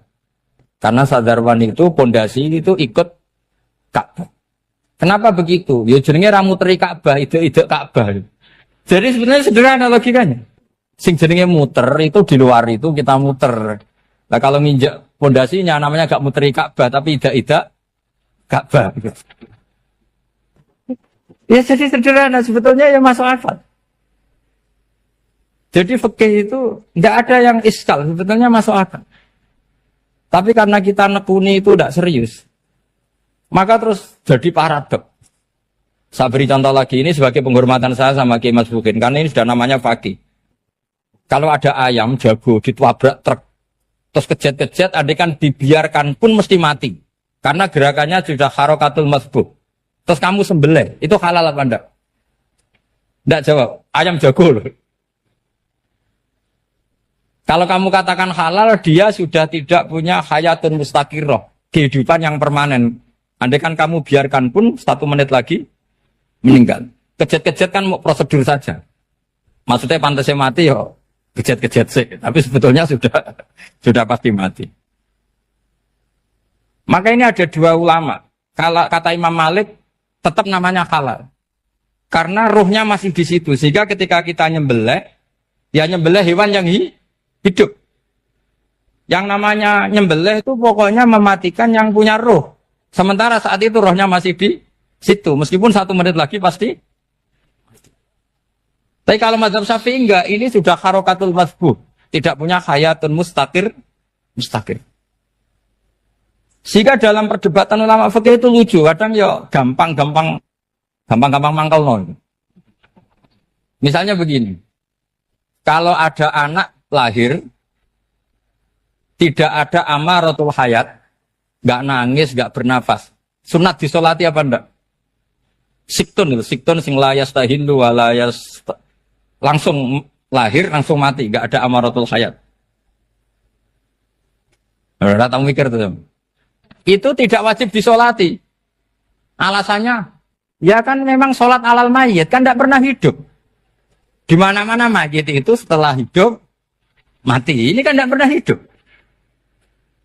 Karena sadarwan itu pondasi itu ikut Ka'bah. Kenapa begitu? Ya jenenge ra muteri Ka'bah, ide-ide Ka'bah. Jadi sebenarnya sederhana logikanya. Sing jenenge muter itu di luar itu kita muter. Nah kalau nginjak pondasinya namanya gak muteri Ka'bah tapi ide-ide Ka'bah. Ya jadi sederhana sebetulnya ya masuk akal. Jadi fikih itu tidak ada yang iskal, sebetulnya masuk akal. Tapi karena kita nekuni itu tidak serius, maka terus jadi paradok. Saya beri contoh lagi, ini sebagai penghormatan saya sama Kiai Mas Bukin, karena ini sudah namanya fakih. Kalau ada ayam jago ditabrak truk, terus kejet-kejet, adekan dibiarkan pun mesti mati. Karena gerakannya sudah harokatul masbuh. Terus kamu sembelih, itu halal apa enggak? Enggak jawab, ayam jago loh. Kalau kamu katakan halal, dia sudah tidak punya hayatun mustaqirroh, kehidupan yang permanen. Andai kan kamu biarkan pun 1 menit lagi meninggal. Kejet-kejet kan mau prosedur saja. Maksudnya pantasnya mati ya kejet-kejet sih, tapi sebetulnya sudah pasti mati. Maka ini ada 2 ulama. Kalau kata Imam Malik tetap namanya halal. Karena ruhnya masih di situ, sehingga ketika kita nyembelih, ya nyembelih hewan yang hidup. Yang namanya nyembelih itu pokoknya mematikan yang punya roh. Sementara saat itu rohnya masih di situ. Meskipun 1 menit lagi pasti. Tapi kalau mazhab Syafi'i enggak, ini sudah harokatul masbuh. tidak punya hayatun mustaqir. Sehingga dalam perdebatan ulama fikih itu lucu, kadang ya gampang mangkal nol. Misalnya begini, kalau ada anak lahir, tidak ada amaratul hayat, nggak nangis, nggak bernafas, sunat disolati apa enggak? Siktun sing layas tahindu walayas, langsung lahir, langsung mati, nggak ada amaratul hayat. Udah tahu mikir tuh. Itu tidak wajib disolati. Alasannya, ya kan memang sholat alal mayit, kan tidak pernah hidup. Di mana-mana mayit itu setelah hidup, mati. Ini kan tidak pernah hidup.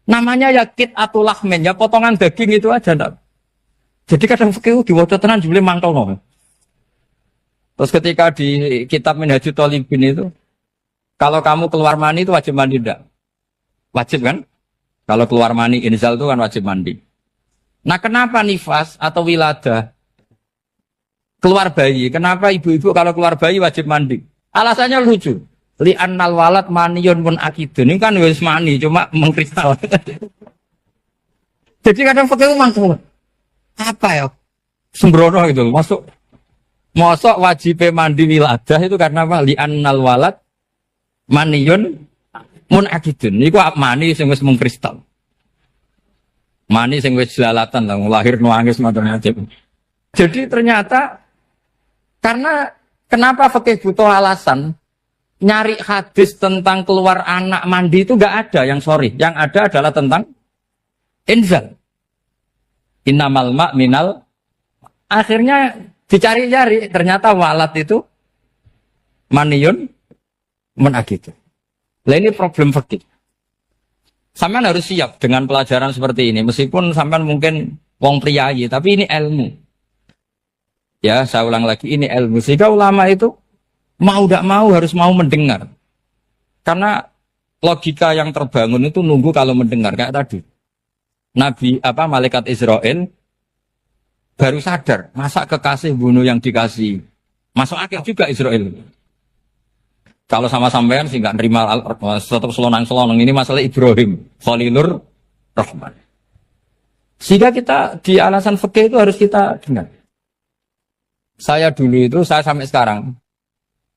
Namanya ya kit atau lahmin, ya potongan daging itu aja. Enggak. Jadi kadang fikih diwaca tenan jebule mangkel no. Terus ketika di kitab Minhajul Thalibin itu, kalau kamu keluar mani itu wajib mandi enggak? Wajib kan? Kalau keluar mani inzal itu kan wajib mandi. Nah kenapa nifas atau wiladah keluar bayi? Kenapa ibu-ibu kalau keluar bayi wajib mandi? Alasannya lucu. Li'annal walad maniyun pun akidun. Ini kan wis mani cuma mengkristal. Jadi kadang pakai mangkel. Apa ya? Sembrono gitu. Masuk wajib mandi wiladah itu karena apa? Li'annal walad maniyun mun akidun. Niku mani sing wis mengkristal. Mani sing wis jelalatan lah lahir nuangis macam-macam. Jadi ternyata karena kenapa fikih butuh alasan nyari hadis tentang keluar anak mandi itu enggak ada yang sorry. Yang ada adalah tentang inzal. Innamal ma' minal. Akhirnya dicari-cari ternyata walad itu maniyun mun akidun. Lah ini problem fikih. Sampean harus siap dengan pelajaran seperti ini. Meskipun sampean mungkin wong priayi, tapi ini ilmu. Ya, saya ulang lagi, ini ilmu. Sehingga ulama itu mau tidak mau harus mau mendengar. Karena logika yang terbangun itu nunggu kalau mendengar kayak tadi. Malaikat Israel baru sadar, masa kekasih bunuh yang dikasih. Masuk akal juga Israel. Kalau sama sampean sih nggak nerima tetap selonang-selonang. Ini masalah Ibrahim, Khalilur Rahman. Sehingga kita di alasan fikih itu harus kita dengar. Saya dulu itu, saya sampai sekarang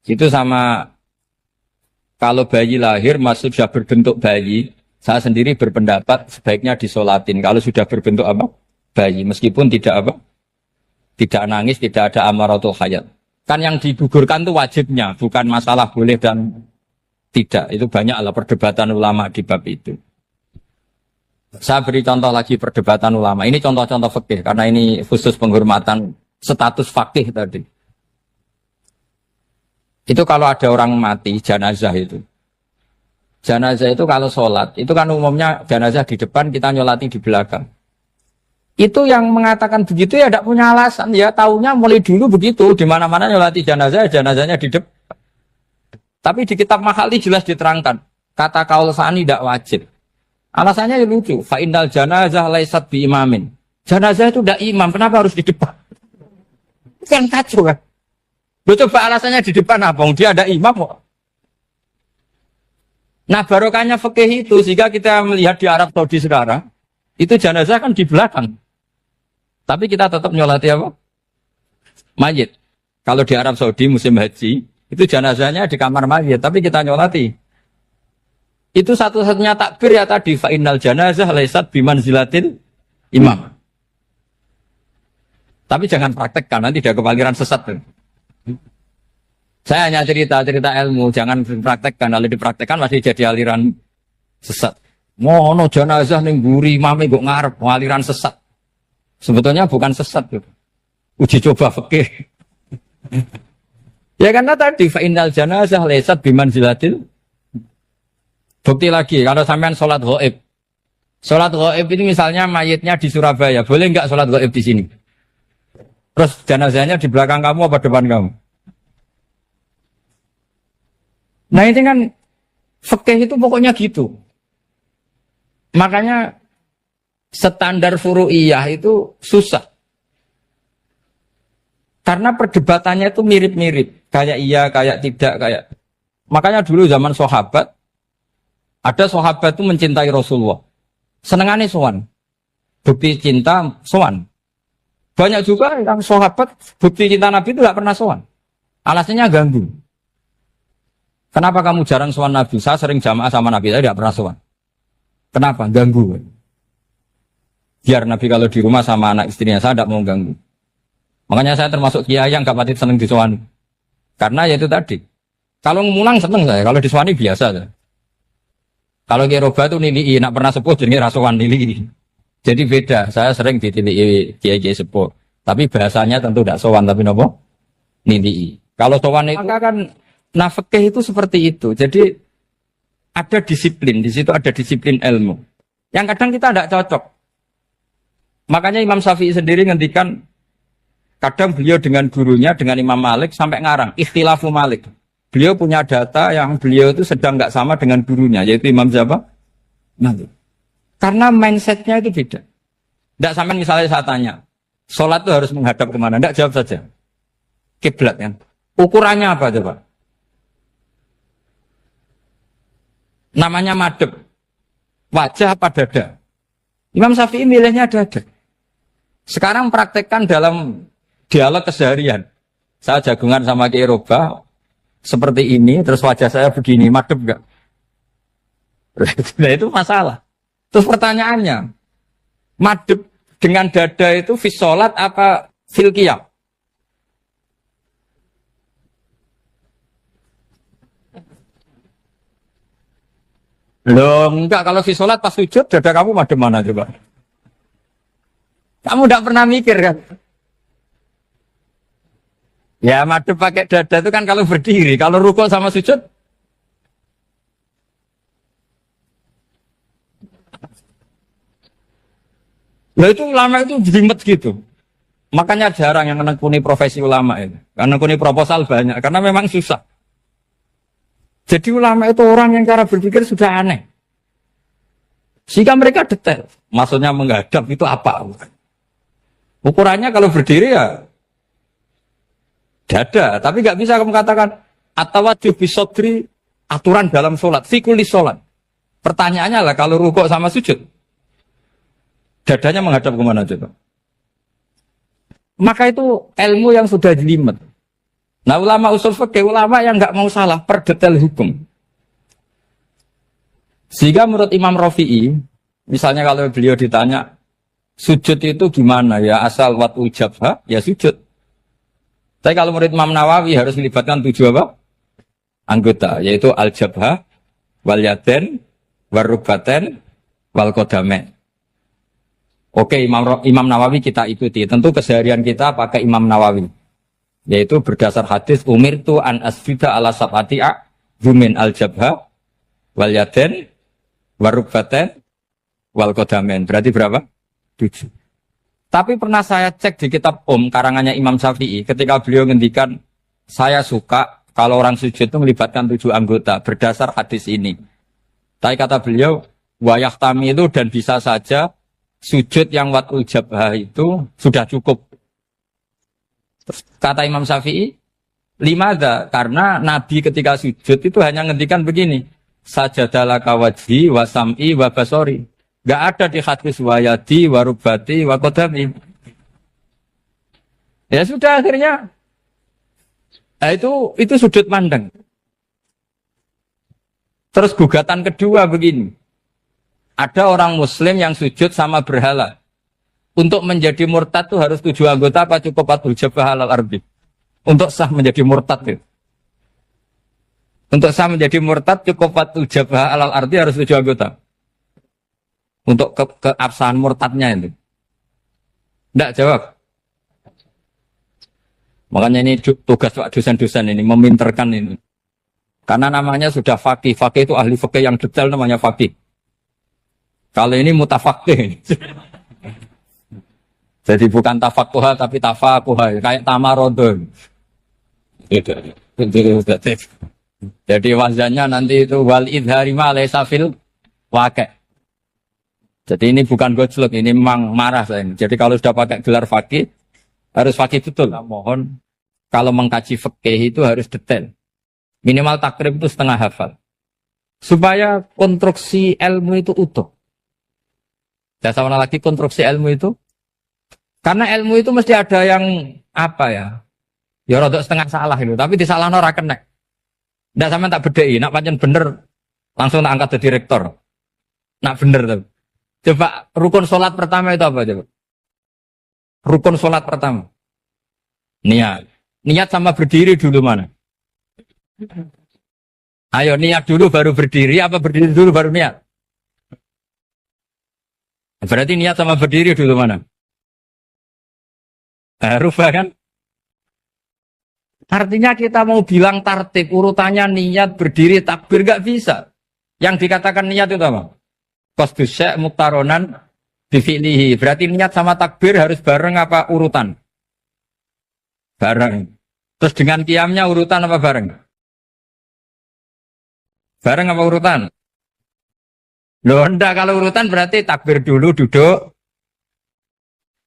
itu sama kalau bayi lahir masih sudah berbentuk bayi, saya sendiri berpendapat sebaiknya disolatin. Kalau sudah berbentuk apa? Bayi, meskipun tidak nangis, tidak ada amaratul hayat. Kan yang digugurkan itu wajibnya, bukan masalah boleh dan tidak. Itu banyaklah perdebatan ulama di bab itu. Saya beri contoh lagi perdebatan ulama. Ini contoh-contoh fikih, karena ini khusus penghormatan status fakih tadi. Itu kalau ada orang mati, jenazah itu. Jenazah itu kalau sholat, itu kan umumnya jenazah di depan, kita nyolati di belakang. Itu yang mengatakan begitu ya tidak punya alasan, ya taunya mulai dulu begitu, di mana-mana nyolati jenazah, jenazahnya di depan. Tapi di kitab Makhali jelas diterangkan, kata kaul sani tidak wajib. Alasannya lucu, fa innal janazah laisat bi imamin. Jenazah itu tidak imam, kenapa harus di depan? Kan kacau kan? Lu coba alasannya di depan apa? Dia ada imam kok. Nah barokahnya fikih itu, sehingga kita melihat di Arab Saudi sekarang, itu jenazah kan di belakang. Tapi kita tetap nyolati apa? Mayit. Kalau di Arab Saudi musim haji, itu jenazahnya di kamar mayit, tapi kita nyolati. Itu satu-satunya takbir ya tadi, fa innal janazah laisat bimanzilatil imam. Tapi jangan praktekkan, nanti dia kepaliran sesat. Saya hanya cerita-cerita ilmu, jangan praktekkan. Kalau dipraktekkan masih jadi aliran sesat. Mono jenazah ning mburi imame kok ngarep aliran sesat. Sebetulnya bukan sesat tuh. Uji coba fikih. Ya karena tadi fa innal janazah laisat bimanzilatil. Bukti lagi kalau sampean salat ghaib. Salat ghaib ini misalnya mayitnya di Surabaya, boleh enggak salat ghaib di sini? Terus jenazahnya di belakang kamu apa depan kamu? Nah ini kan fikih itu pokoknya gitu. Makanya standar furu'iyah itu susah. Karena perdebatannya itu mirip-mirip. Kayak iya, kayak tidak, kayak. Makanya dulu zaman sahabat, Ada sahabat itu mencintai Rasulullah. Senengannya sowan. Bukti cinta sowan. Banyak juga yang sahabat bukti cinta Nabi itu tidak pernah sowan. Alasannya ganggu. Kenapa kamu jarang sowan Nabi? Saya sering jamaah sama Nabi, saya tidak pernah sowan. Kenapa? Ganggu. Biar Nabi kalau di rumah sama anak istrinya, saya tidak mau ganggu. Makanya saya termasuk kiai yang gak pati seneng disowani. Karena ya itu tadi. Kalau ngulang seneng saya, kalau disowani biasa saya. Kalau Kiai Roba itu nilai, nak pernah sepuh jadi rasuan nilai. Jadi beda, saya sering ditilai Kiai sepuh. Tapi bahasanya tentu tidak sowan, tapi nopo nilai. Kalau sowan itu maka kan nafkah itu seperti itu. Jadi ada disiplin, di situ ada disiplin ilmu. Yang kadang kita tidak cocok. Makanya Imam Syafi'i sendiri ngendikan, kadang beliau dengan gurunya, dengan Imam Malik sampai ngarang ikhtilafu Malik. Beliau punya data yang beliau itu sedang nggak sama dengan gurunya, yaitu Imam siapa? Malik. Karena mindsetnya itu beda. Tidak sama misalnya saya tanya, sholat itu harus menghadap kemana? Tidak, jawab saja. Kiblat kan. Ukurannya apa coba? Namanya madhep. Wajah apa dada? Imam Syafi'i milihnya dada. Sekarang praktekkan dalam dialog keseharian. Saya jagungan sama Kiai Roba seperti ini, terus wajah saya begini, madhep enggak? Nah itu masalah. Terus pertanyaannya, madhep dengan dada itu fis sholat apa fil qiyam? Loh enggak, kalau fis sholat pas sujud dada kamu madhep mana coba? Kamu enggak pernah mikir kan? Ya madhep pakai dada itu kan kalau berdiri, kalau rukuk sama sujud. Nah itu ulama itu jelimet gitu. Makanya jarang yang menekuni profesi ulama itu. Karena menekuni proposal banyak, karena memang susah. Jadi ulama itu orang yang cara berpikir sudah aneh. Sehingga mereka detail. Maksudnya menghadap itu apa? Ukurannya kalau berdiri ya dada, tapi nggak bisa kamu katakan atawajjuh bisodri aturan dalam sholat, fikuli sholat. Pertanyaannya lah kalau rukuk sama sujud, dadanya menghadap kemana coba? Maka itu ilmu yang sudah jelimet. Nah ulama usul fikih, ulama yang nggak mau salah per detail hukum. Sehingga menurut Imam Rafi'i, misalnya kalau beliau ditanya sujud itu gimana ya, asal watul jabha ya sujud. Tapi kalau menurut Imam Nawawi harus melibatkan 7 apa? Anggota, yaitu al-jabha, wal yaden, warrubaten, wal qadamen. Oke, Imam Nawawi kita ikuti. Tentu keseharian kita pakai Imam Nawawi. Yaitu berdasar hadis umirtu an asjuda ala sab'ati'a yumin al-jabha, wal yaden, warrubaten, wal qadamen. Berarti berapa? 7. Tapi pernah saya cek di kitab karangannya Imam Syafi'i, ketika beliau ngendikan, saya suka kalau orang sujud itu melibatkan 7 anggota, berdasar hadis ini. Tapi kata beliau, wayahtami itu dan bisa saja sujud yang watul jabhah itu sudah cukup. Terus kata Imam Syafi'i, limada, karena Nabi ketika sujud itu hanya ngendikan begini, sajadalaka wajhi wa sam'i wa basori. Gak ada di hadis wayadi, warubati, wakodami. Ya sudah akhirnya. Nah, itu sudut pandang. Terus gugatan kedua begini. Ada orang muslim yang sujud sama berhala. Untuk menjadi murtad itu harus 7 anggota apa cukup 4 jabah halal arbi. Untuk sah menjadi murtad itu. Untuk sah menjadi murtad cukup 4 jabah halal arbi harus 7 anggota. Untuk keabsahan murtadnya itu. Tidak jawab. Makanya ini tugas Pak dosen-dosen ini, meminterkan ini. Karena namanya sudah faqih. Faqih itu ahli faqih yang detail namanya faqih. Kalau ini mutafaqih. Jadi bukan tafakuha tapi tafakuha. Kayak tamarodon. Jadi wazannya nanti itu wal idhari ma laysa fil waqi'. Jadi ini bukan gojlok, ini memang marah saya. Jadi kalau sudah pakai gelar fakih, harus fakih betul. Nah, mohon, kalau mengkaji fakih itu harus detail. Minimal takrib itu setengah hafal. Supaya konstruksi ilmu itu utuh. Dan sama lagi konstruksi ilmu itu. Karena ilmu itu mesti ada yang apa ya? Ya rodok setengah salah itu, tapi disalahno ora kena. Ndak sampean tak bedheki, nak pancen bener langsung tak angkat jadi direktur. Nak bener tuh. Coba rukun sholat pertama itu apa coba? Rukun sholat pertama. Niat. Niat sama berdiri dulu mana? Ayo niat dulu baru berdiri, apa berdiri dulu baru niat? Berarti niat sama berdiri dulu mana? Rubah kan? Artinya kita mau bilang tartib, urutannya niat, berdiri, takbir, gak bisa. Yang dikatakan niat itu apa? Qasdus syai' muktaronan bifi'lihi. Berarti niat sama takbir harus bareng apa urutan? Bareng. Terus dengan qiyamnya urutan apa bareng? Bareng apa urutan? Loh enggak, kalau urutan berarti takbir dulu, duduk,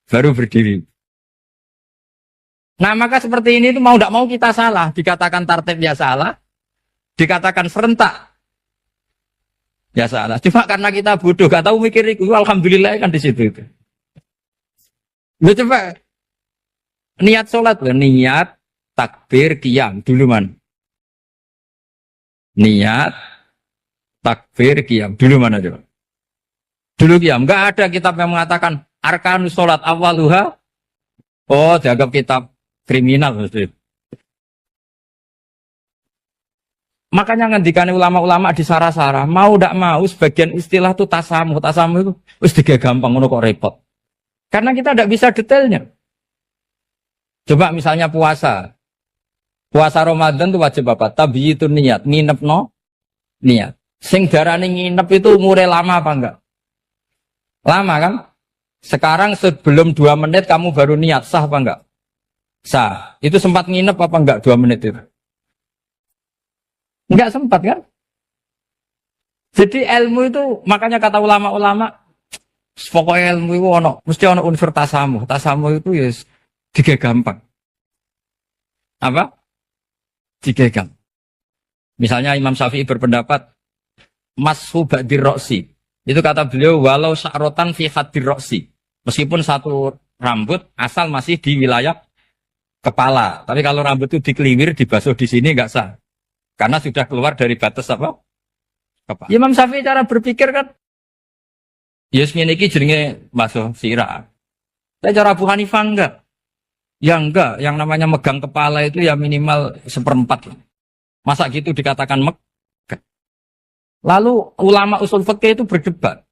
baru berdiri. Nah maka seperti ini itu mau tidak mau kita salah. Dikatakan tartib ya salah. Dikatakan serentak ya salah. Cuma karena kita bodoh, gak tahu mikir itu. Alhamdulillah kan di situ itu. Lu coba niat sholat loh. Niat, takbir, qiyam. Dulu man. Niat, takbir, qiyam. Dulu mana coba? Dulu qiyam. Gak ada kitab yang mengatakan arkanus sholat awaluha. Oh dianggap kitab kriminal maksudnya. Makanya ngendikane ulama-ulama di sarah-sarah, mau ndak mau sebagian istilah itu tasamuh itu wis digawe gampang ngono kok repot. Karena kita ndak bisa detailnya. Coba misalnya puasa. Puasa Ramadan itu wajib apa? Tabyitun niat, nginepno niat. Sing darane nginep itu umure lama apa enggak? Lama kan? Sekarang sebelum 2 menit kamu baru niat, sah apa enggak? Sah. Itu sempat nginep apa enggak 2 menit itu? Enggak sempat kan? Jadi ilmu itu, makanya kata ulama-ulama, pokoknya ilmu itu mesti ono unsur tasamuh. Tasamuh itu ya tiga gampang. Apa? Tiga gampang. Misalnya Imam Syafi'i berpendapat, mashu ba'dir roksi. Itu kata beliau, walau sya'rotan fi hadir roksi. Meskipun satu rambut asal masih di wilayah kepala. Tapi kalau rambut itu dikeliwir, dibasuh di sini nggak sah. Karena sudah keluar dari batas apa? Kepala. Imam Syafi'i cara berpikir kan, yes ini jenenge basuh sirah. Tapi cara Abu Hanifah enggak. Ya enggak, yang namanya megang kepala itu ya minimal 1/4. Masa gitu dikatakan megah? Lalu ulama usul fikih itu berdebat.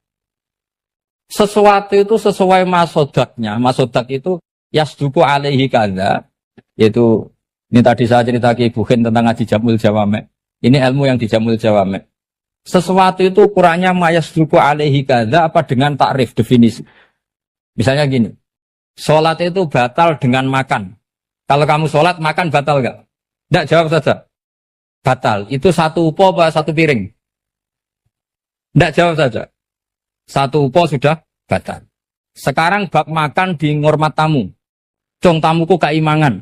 Sesuatu itu sesuai masodaknya. Masodak itu yasduku alaihi kadza. Yaitu, ini tadi saya cerita ke Ibu Khin tentang ngaji Jamul Jawame. Ini ilmu yang di Jamul Jawame. Sesuatu itu ukurannya mayasduku alaihi kadza apa dengan takrif, definisi. Misalnya gini, sholat itu batal dengan makan. Kalau kamu sholat, makan batal gak? Tidak, jawab saja. Batal. Itu satu upo apa satu piring? Tidak, jawab saja. Satu upo sudah batal. Sekarang bab makan di ngormat tamu. Cong tamuku keimangan.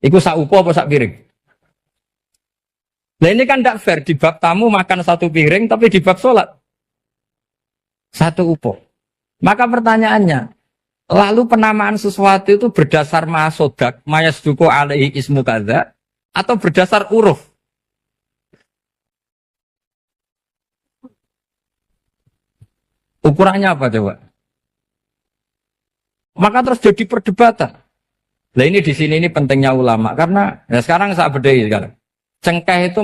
Iku sak upo apa sak piring? Nah ini kan tidak fair. Di bab tamu makan satu piring, tapi di bab sholat satu upo. Maka pertanyaannya, lalu penamaan sesuatu itu berdasar masodak, mayasduku alaihi ismu kadza, atau berdasar uruf? Ukurannya apa coba? Maka terus jadi perdebatan. Nah ini di sini ini pentingnya ulama karena ya sekarang saya bedai sekarang. Cengkeh itu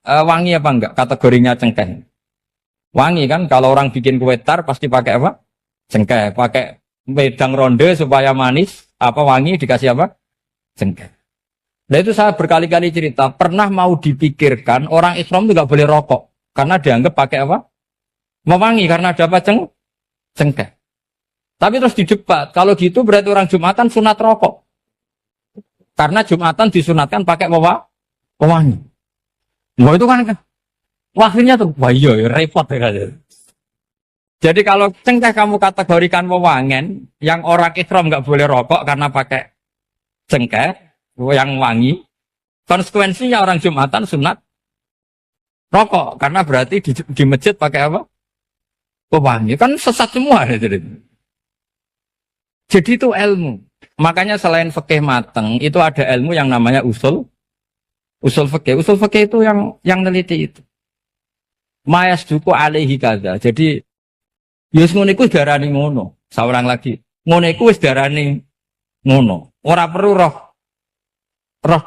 wangi apa enggak? Kategorinya cengkeh. Wangi kan? Kalau orang bikin kue tar pasti pakai apa? Cengkeh. Pakai wedang ronde supaya manis. Apa wangi dikasih apa? Cengkeh. Nah itu saya berkali-kali cerita. Pernah mau dipikirkan orang Islam itu nggak boleh rokok karena dianggap pakai apa? Mewangi karena ada apa? Cengkeh. Tapi terus didebat, kalau gitu berarti orang Jumatan sunat rokok. Karena Jumatan disunatkan pakai pewangi. Wah itu kan, akhirnya tuh, wah iya repot ya. Jadi kalau cengkeh kamu kategorikan pewangen, yang orang Islam nggak boleh rokok karena pakai cengkeh, yang wangi, konsekuensinya orang Jumatan sunat rokok karena berarti di masjid pakai apa? Pewangi kan sesat semua ya, jadi itu ilmu. Makanya selain fikih mateng itu ada ilmu yang namanya usul fikih. Usul fikih itu yang neliti itu. Mayas duku alaihi kada. Jadi yus ngono iku darani ngono. Saurang lagi. Ngono iku wis darani ngono. Ora perlu roh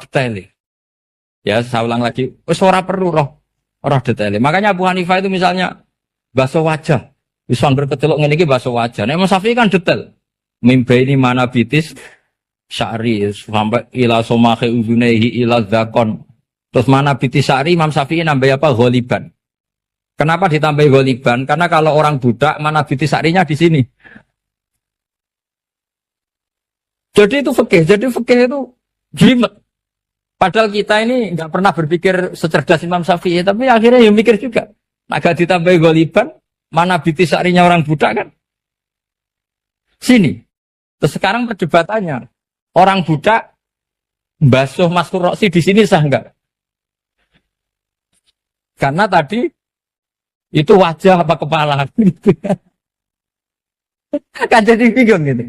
detail. Ya, saya ulang lagi. Wis ora perlu roh detail. Makanya Abu Hanifah itu misalnya basuh wajah. Bisa berkecelok ngene iki basuh wajah. Nek Imam Syafi'i kan detail. Mimba ini mana bitis syari sampai ila somahe uzunehi ila zakon. Terus mana bitis syari Imam Syafi'i nambah apa? Ghaliban. Kenapa ditambah ghaliban? Karena kalau orang budak mana bitis syarinya di sini. Jadi itu fikih. Jadi fikih itu jelimet. Padahal kita ini nggak pernah berpikir secerdas Imam Syafi'i, tapi akhirnya ya mikir juga. Agak ditambah ghaliban, mana bitis syarinya orang budak kan? Sini. Terus sekarang perdebatannya, orang budak basuh Mastur Roksi di sini sah enggak? Karena tadi itu wajah apa kepala gitu. Kan jadi bingung gitu.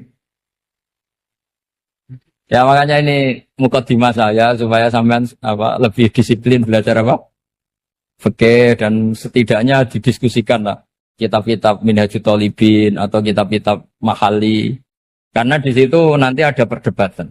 Ya makanya ini mukadimah saya supaya sampean lebih disiplin belajar fikih dan setidaknya didiskusikan lah kitab-kitab Minhajul Thalibin atau kitab-kitab Mahali. Karena di situ nanti ada perdebatan.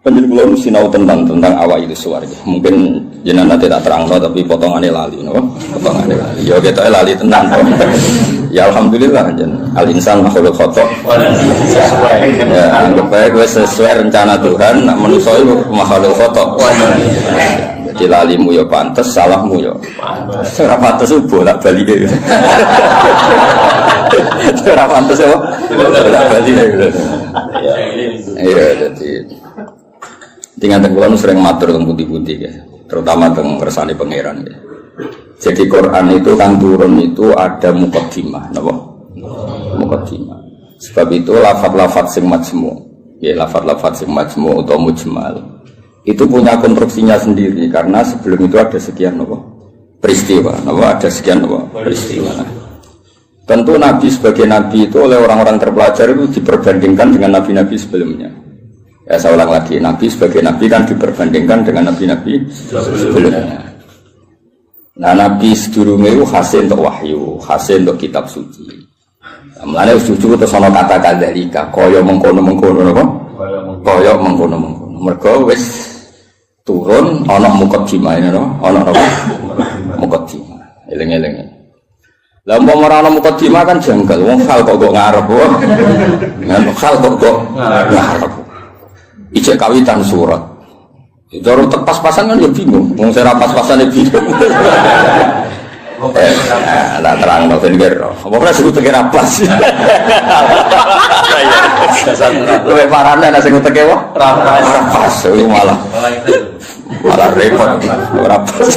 Penjelasan kula sinau tentang awal itu suwarga. Mungkin jenengan nanti tak terangno tapi potongannya lali, no? Potongannya lali. Ya kita lali tenan. Ya alhamdulillah jen. Al insan makhluk khata. Ya, anggap baik sesuai rencana Tuhan, nak manusia itu makhluk khata. Jadi lalimu ya pantes, salahmu ya pantes. Ora pantes bolak-balik. Ora pantes ya. Bolak-balik. Iya, jadi tinggal tenggelam sering matur tentang putih-putih ya, terutama tentang kersane pangeran ya. Jadi Quran itu kan turun itu ada muqaddimah, napa? Muqaddimah. Sebab itu lafaz-lafaz sing majmu, ya lafaz-lafaz sing majmu atau mujmal itu punya konstruksinya sendiri karena sebelum itu ada sekian napa? Peristiwa, napa? Ada sekian napa? Peristiwa. Tentu Nabi sebagai Nabi itu oleh orang-orang terpelajar itu diperbandingkan dengan Nabi-Nabi sebelumnya. Ya saya ulang lagi, Nabi sebagai Nabi kan diperbandingkan dengan Nabi-Nabi sebelumnya. Nah Nabi sedurunge itu hasil untuk wahyu, hasil untuk kitab suci. Mulane suci terus ana kata kadzalika, kaya mengkono-mengkono apa? Kaya mengkono-mengkono. Mergo wis turun ana muqaddimah no, ana apa? Muqaddimah. Eling-eling. Lah umpama ana muqaddimah kan janggal, wong hal kok ngarep wae. Ngan hal kok ngarep. Ijek kawitan surat. Jaro pas-pasan kan ya bingung. Wong sing ra pas-pasan ya bingung. Lah terang no ben kira. Apa ora sebut kira pas. Luwe parane nek sing teke wae ora pas malah repot ora pas.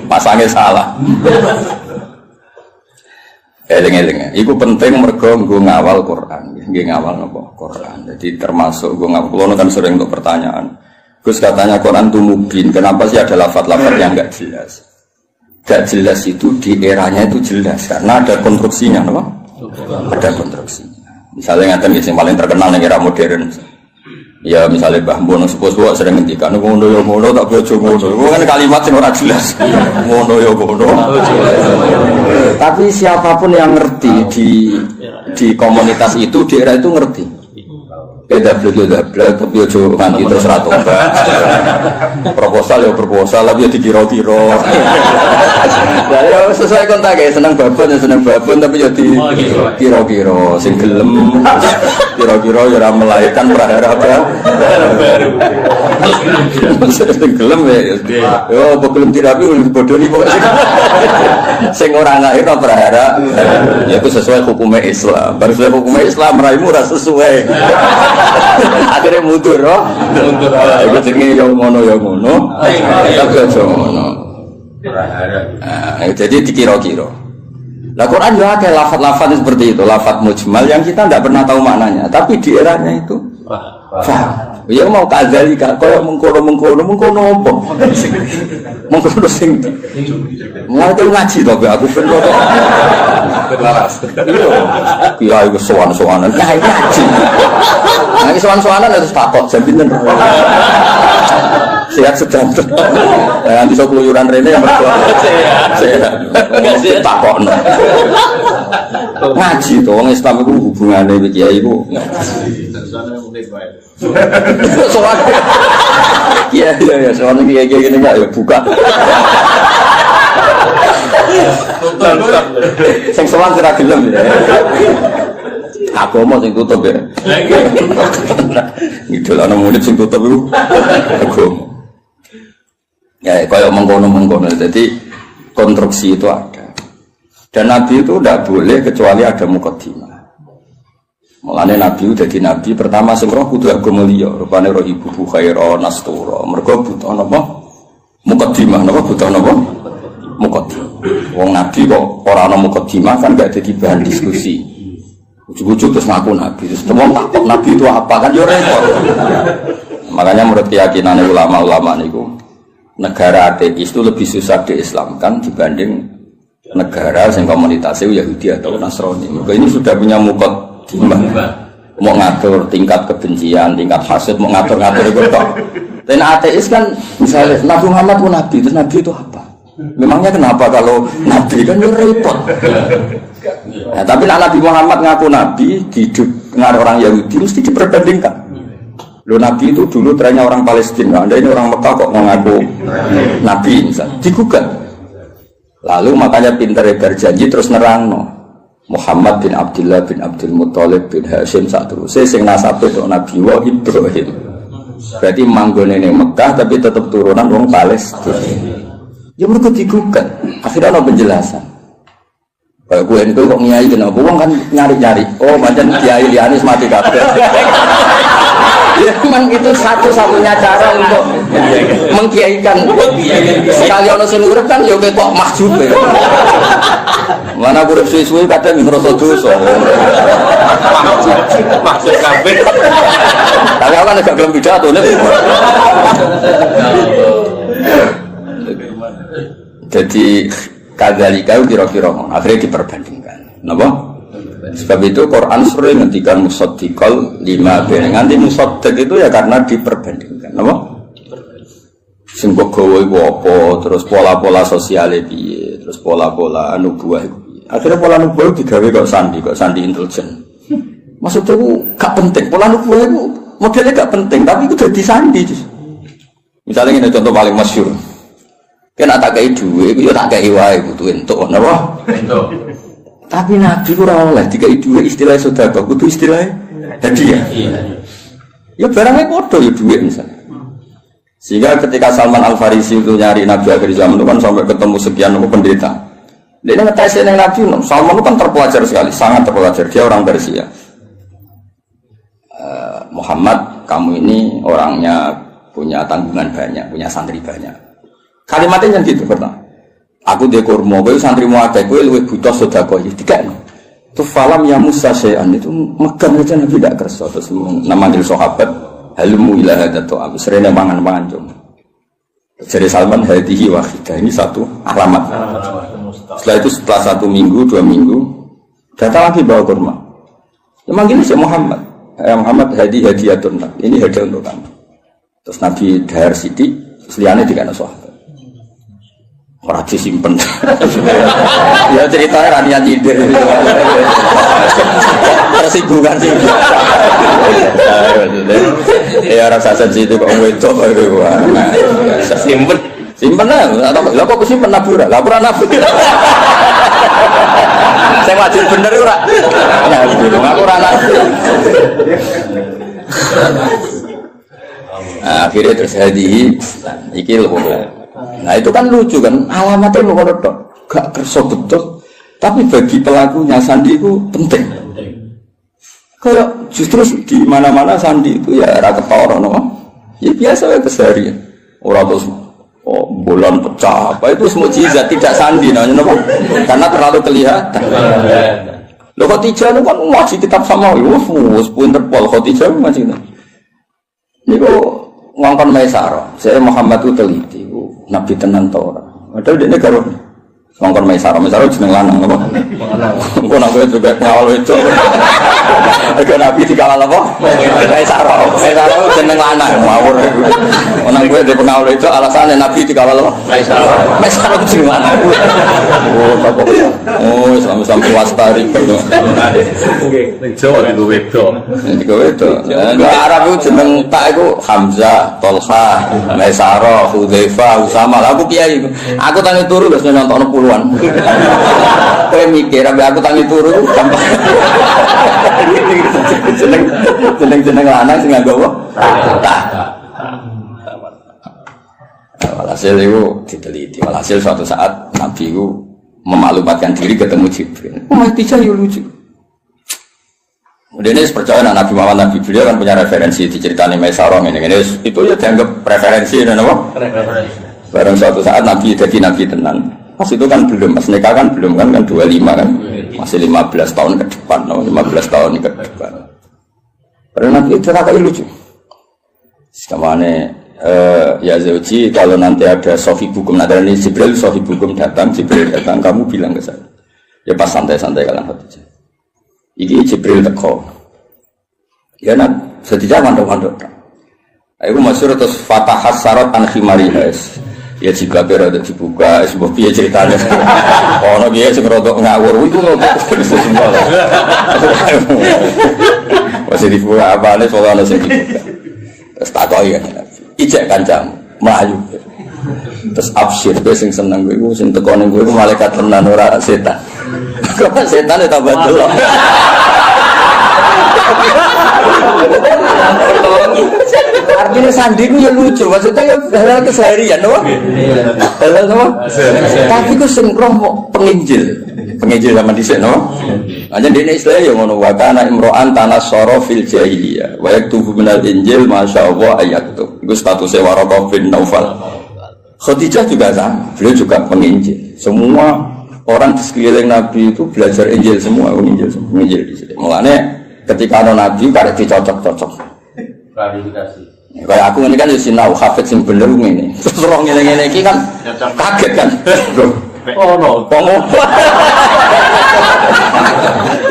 Pasange salah. Eling-eling, itu penting mergo nggo ngawal Quran, nggih ngawal napa Quran. Jadi termasuk nggo ngawal. Kulo kan sering untuk pertanyaan. Gus katanya Quran itu mubin, kenapa sih ada lafaz-lafaz yang enggak jelas? Enggak jelas itu di eranya itu jelas karena ada konstruksinya, napa? Ada konstruksinya. Misalnya ngaten yang paling terkenal ning era modern. Ya misalnya Mbah Mun sepuh-sepuh sering ngendikan ngono ya ngono tak bojo ngono. Itu kan kalimat sing ora jelas. Ngono ya ngono. Tapi siapapun yang ngerti di komunitas itu di era itu ngerti. Beda tapi ojo nganti terus ra tobat. Proposal ya proposal, tapi ya dikira-kira. Lah ya sesuai kontak ya seneng babon tapi ya dikira-kira sing gelem kira-kira ya ora melahirkan prahara baru. Sing gelem ya yo gelem dirapi bodoni pokoke sing ora lahir prahara ya itu sesuai hukum Islam. Baru sesuai hukum Islam raimu ora sesuai. Akhirnya mundur, mundur. Itu jenenge yang ngono, tapi aja ngono. Jadi dikira-kira. Lah Quran juga ada lafaz-lafaz seperti itu, lafaz mujmal yang kita tidak pernah tahu maknanya, tapi di eranya itu paham. Ya mau kadzalika, kaya mengkono apa? Mengkono sing. Ngerti ngaji to aku ben kok. Laras. Iya, iku sowan-sowanan. Nah, ngaji. Nah, sowan-sowanan harus takok jam pinten. Sehat sedang. Nanti sok keluyuran rene yang berdua. Sehat. Takokno. Ngaji to wong Islam iku hubungane iki kiai iku. Soal iya soal kayak gini nggak ya buka sing soal kira gelem ya aku mau sing tutup ya ngidol ana murid sing tutup itu aku ya kayak mengkono jadi konstruksi itu ada dan Nabi itu tidak boleh kecuali ada muqaddimah. Mulane Nabi dadi nabi pertama sing roh kudu agama liya, rupane roh ibu khaira nastura. Mergo butuh napa? Muqaddimah napa butuh napa? Muqaddimah. Wong nabi kok ora ana muqaddimah kan gak dadi bahan diskusi. Ujug-ujug terus ngaku nabi. Terus wong takok nabi itu apa kan yo repot. Makanya menurut keyakinan ulama-ulama niku negara ateis itu lebih susah diislamkan dibanding negara yang komunitasnya Yahudi atau Nasrani. Ini sudah punya muqaddimah. Mau ngatur tingkat kebencian, tingkat hasad, mau ngatur-ngatur itu kok. Dan ateis kan misalnya Nabi Muhammad pun nabi, terus nabi itu apa? Memangnya kenapa kalau nabi kan repot. Nah, tapi Nabi Muhammad ngaku nabi di dengan orang Yahudi mesti diperbandingkan. Lo Nabi itu dulu trennya orang Palestina, Anda ini orang Mekah kok mengaku Nabi misalnya, digugat. Lalu makanya pintar berjanji terus nerangno. Muhammad bin Abdullah bin Abdul Muthalib bin Hashim satu. Saya sing nasabe itu Nabi wa Ibrahim. Berarti manggone ning Mekah tapi tetap turunan wong Palestina. Ya mereka digugat. Akhirnya ada penjelasan. Kayak gue itu kok nyai kenapa? Wong kan nyari-nyari. Oh, macam kiai lianis mati kabeh. Ya memang itu satu-satunya cara untuk mengkiaikan. Sekali ono sing urip kan yo ketok mahjub. Mana urip suwi-suwi kadang ngrasa dosa. Maksud kabeh. Tapi aku kan agak gelem pidato nek. Jadi kadzalika kira-kira akhirnya diperbandingkan. Napa? Sebab itu Quran sering ngendikan musaddiqal lima ben. Nganti musaddiq itu ya karena diperbandingkan. Napa? Sing kok gawe iku apa, terus pola-pola sosiale piye, terus pola-pola nubuwah iku piye. Akhirnya pola nubuwah digawe kok sandi intelijen. Maksudnya itu gak penting. Pola nubuwah itu modelnya gak penting, tapi itu jadi sandi. Misalnya ini contoh paling masyhur. Kan tak kei duwe, iku yo tak kei wae kudu entuk, napa? Entuk. Tapi Nabi ora oleh dikai duwe istilah sedekah, kudu istilah hadiah. Iya. Ya barangnya padha ya duwe misalnya. Sehingga ketika Salman Al-Farisi itu nyari Nabi akhir zaman itu kan sampai ketemu sekian pendeta. Dia ngetes dengan Nabi, Salman itu kan terpelajar sekali, sangat terpelajar. Dia orang Persia. Muhammad, kamu ini orangnya punya tanggungan banyak, punya santri banyak. Kalimatnya yang gitu pertama. Aku dia kurma, gue santri mau ada, gue lebih butuh sedekah ya tiga. Itu falam ya Musa sean itu megang aja Nabi tidak kerso. Terus nama dil sahabat halmu ilah hadatu am serena mangan cum. Jadi Salman hadihi wahidah ini satu alamat. Setelah itu setelah 1 minggu 2 minggu datang lagi bawa kurma. Memang ini si Muhammad. Muhammad hadiyatun. Ini hadiah untuk kamu. Terus Nabi dahar sidik, seliane dikana sahabat. Orang disimpen. Ya ceritanya ranian ide. Tersinggungan sih. Ya rasa sensitif kok wedok itu. Simpen. Simpen lah. Lah kok simpen nabura? Laporan nabi. Saya wajib bener ora. Nah, aku ora nabi. Akhirnya terus hadihi iki lho. Nah itu kan lucu kan, alamatnya ngono tok, gak kerso betul, tapi bagi pelakunya sandi itu penting. Kalau justru di mana-mana sandi itu ya rata ketara, no? Ya biasa ya keseharian. Orang terus bulan pecah, apa itu semua mukjizat tidak sandi, namanya no? Karena terlalu kelihatan. Lo Khadijah itu kan masih kitab sama, wus pinter pol Khadijah masih. Ini kok ngongkon Maisarah, saya Muhammad itu teliti. Nabi tenan ta ora. Padahal dene karo ngongkon Maisarah jeneng lanang apa? Engko nak juga ngawal wedok. Aga Nabi dikawal apa? Maisarah jeneng lanang ngawur. Ono kowe dhe pengawal wedok alasane Nabi dikawal apa? Maisarah jeneng lanang. Oh, apa? Oh, sampe wastari. Nggih, ning Jawa niku wedok. Niku wedok. Arab itu jeneng tak iku Hamzah, Tolha, Maisarah, Hudzaifah, Usama. Aku kiai. Aku tangi turu wis nyontokno puluhan. Kowe mikir aku tangi turu gampang. Jeneng lanang sing nganggo apa? Walhasil itu diteliti. Walhasil suatu saat Nabi itu memaklumatkan diri ketemu Jibril. Khadijah ya lucu. Kemudian ini percaya Nabi Muhammad Nabi beliau kan punya referensi diceritani Maisarah ini itu ya dianggap referensi dan apa? Barang suatu saat Nabi jadi Nabi tenan. Pas itu kan belum, pas nikah kan belum kan 25 kan. Masih 15 tahun ke depan, 15 tahun ke depan. Padahal Nabi itu rakyat lucu. Sekamane ya Zauji kalau nanti ada sofi bukum ada ini Jibril sofi bukum datang kamu bilang ke saya. Ya pas santai-santai kalian Khadijah. Iki Jibril teko. Ya nak sedikit mandok-mandok. Aku masyhur terus fatahas sarat an khimariha. Ya jika berada dibuka, sebuah piye ceritanya. Ono piye sing rodok ngawur iku rodok semua. Masih dibuka apa nih soalnya sing dibuka. Terus takoki kan Nabi. Ijek kancamu melayu. Terus absyir kowe sing seneng kowe sing teko ning kowe malaikat tenan ora setan. Kok setan ya tambah delok. Artinya sandi ku ya lucu, maksudnya ya hal keseharian, apa? Hal apa? Tapi ku sing roh penginjil zaman dhisik, no? Aja dene istilah ya ngono wa kana imro'an tanassara fil jahiliyah wa yaktubu minal injil masyaallah ayaktub. Iku statusnya Waraqah bin Naufal. Khadijah juga sama, beliau juga penginjil. Semua orang di sekeliling Nabi itu belajar Injil semua, penginjil di sini. Mulane ketika ada Nabi karek dicocok-cocok. Klarifikasi. Kayak aku ini kan sinau hafid sing bener ngene. Terus ora ngene-ngene iki kan kaget kan. Oh no.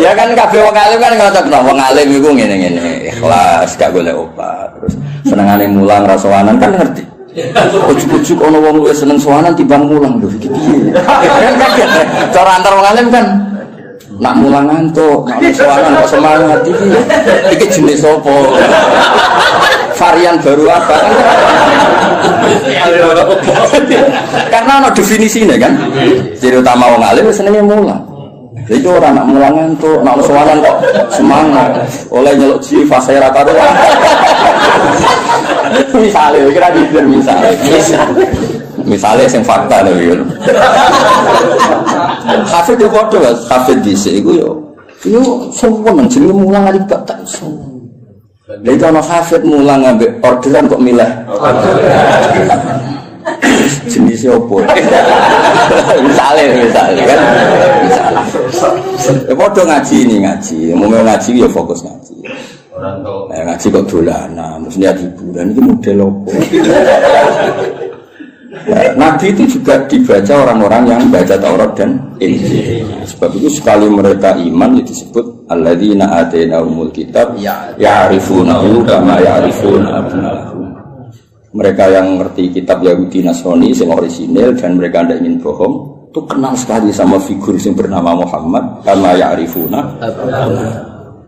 Ya kan kabeh wong alim kan ngocok wong alim iku ngene-ngene, ikhlas gak golek obat. Terus senengane mulang ra sowanan kan ngerti. Ujuk-ujuk ana wong luwih seneng sowanan timbang mulang lho iki piye. Kan kaget. Cara antar wong alim kan nak mulang ngantuk, nak sowanan kok semangat iki jenis apa? Varian baru apa kan? Karena ada definisinya kan. Ciri utama wong alim senenge mulang. Jadi orang nak mulang ngantuk, nak sowanan kok semangat. Oleh nyeluk ji fase ra karo. Misale kira gitu misalnya sing fakta lho ya. Hafid yo padha Mas, hafid dhisik iku yo sowan jenenge mulang ali gak tak iso. Lha itu ana hafid mulang ambek orderan kok milah. Jenis opo? Misale kan. Ya padha ngaji ini ngaji. Mau ngaji ya fokus ngaji. Orang tuh Ngaji kok dolanan, mestinya hiburan ini model opo. Nabi itu juga dibaca orang-orang yang baca Taurat dan Injil. Sebab itu sekali mereka iman itu disebut alladzina atainahumul kitab ya'rifunahu kama ya'rifuna abna'ahum. Mereka yang ngerti kitab Yahudi Nasrani yang orisinil dan mereka tidak ingin bohong, itu kenal sekali sama figur yang bernama Muhammad kama ya'rifuna abna'ahum.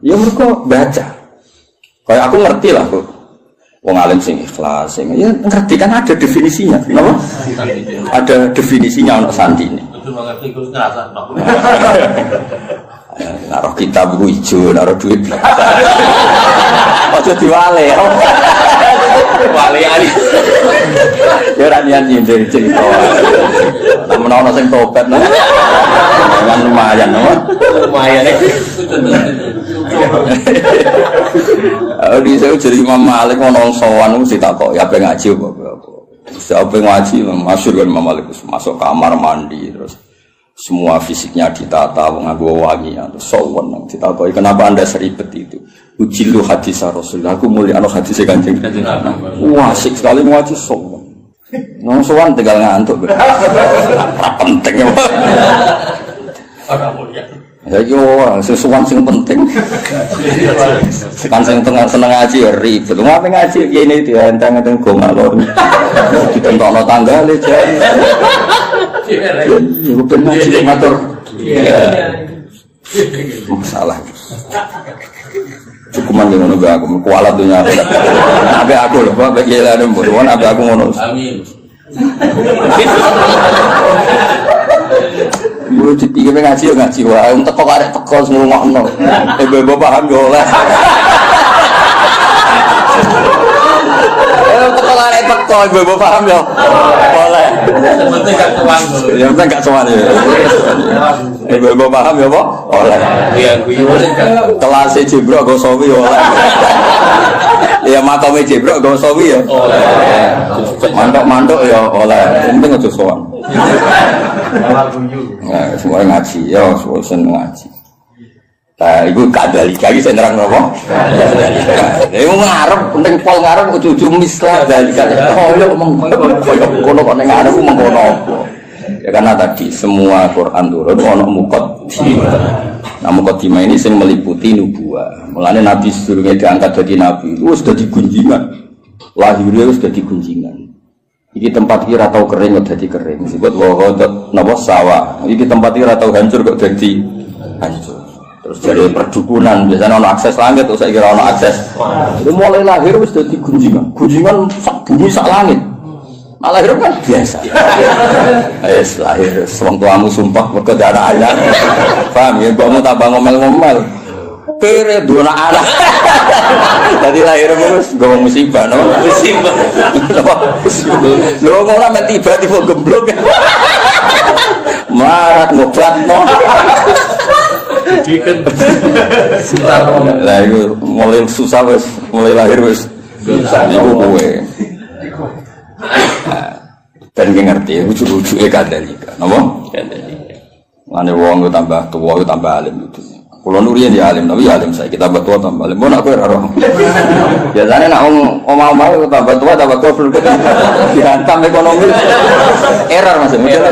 Ya mereka baca. Kayak aku ngerti lah kok. Wong alim sing ikhlas, sing ya ngerti kan ada definisinya, kenapa? Ada definisinya untuk santine. itu mengerti terus ngerasa no. Naruh kitab buku hijau, naruh duit. Ojo diwale. Wali ali. Ya ora nian nyindir cerita. Namun ana sing tobat nah. Kan lumayan, no? Lumayan. Di saya jadi Imam Malik ono sowan mesti takok ya ape ngaji apa. Siapa ngaji masyhur kan Imam Malik masuk kamar mandi terus semua fisiknya ditata nganggo wangi terus sowan nang ditakoki kenapa Anda seribet itu. Ujilu hadis Rasulullah aku mulia ana hadis Kanjeng Nabi. Wah asik sekali ngaji sowan. Nang sowan tinggal ngantuk. Ora penting. Ora mulia. Ya yo sesuatu sing penting. Kan sing tengah seneng ngaji ya ribet. Ngapain ngaji kene dienteng-enteng go ngalor. Ditentokno tanggale jan. Yo ben ngaji matur. Masalah. Cukuman ngono gak aku kualat dunya. Abe aku lho, Pak iki lha mbok abe aku ngono. Amin. Yo dipikir ngaji yo ngaji wae teko karek teko ngrungokno. Ibu paham yo oleh. Teko karek teko ibu paham yo oleh. Penting gak tuang dulu. Ya penting gak sowan ya. Ibu paham yo apa? Oleh. Iya guyon kan. Kelas Jibril go sawi yo oleh. Ya makame Jibril go sawi yo oleh. Mantuk-mantuk yo oleh. Penting aja sowan. Nah, semua ngaji, ya, semua seneng ngaji. Nah, itu kadalika lagi saya nerang apa? Itu ngarep, penting pol ngarep, ujung-ujung mislah kadalika. Oh, ya, kono kok ngarep, mengkono apa? Ya karena tadi semua Quran turun, ono muqaddimah. Nah, muqaddimah ini yang meliputi nubuwah. Mulanya Nabi sebelumnya diangkat jadi Nabi, itu sudah digunjingan. Lahirnya sudah digunjingan. Iki tempat kira tahu kering kok jadi kering. Disebut wahodot napa sawah. Iki tempat kira tahu hancur kok jadi hancur. Terus dari perdukunan biasanya ono akses langit, terus saya kira ono akses. Itu mulai lahir wis dadi gunjingan. Gunjingan sak bumi sak langit. Nah, lahir kan biasa. Wis lahir wong tuamu sumpah mergo darah ayah. Paham ya, kamu tambah ngomel-ngomel. Kere dua anak. Tadi lahir terus gue musibah, no? Musibah. Lo orang main tiba-tiba gemblok. Marat ngobat, no? Diken. Lah itu mulai susah wes, mulai lahir wes. Iku kowe. Dan ki ngerti ujug-ujuge kandhalika. Napa? Kandhalika. Mane wong tambah tuwa tambah alim itu. Kulo nurian ya alim, tapi alim saya kita tambah tua tambah alim. Mau nak kue raro? Biasanya nak omah tambah tua belum dihantam ekonomi. Error maksudnya,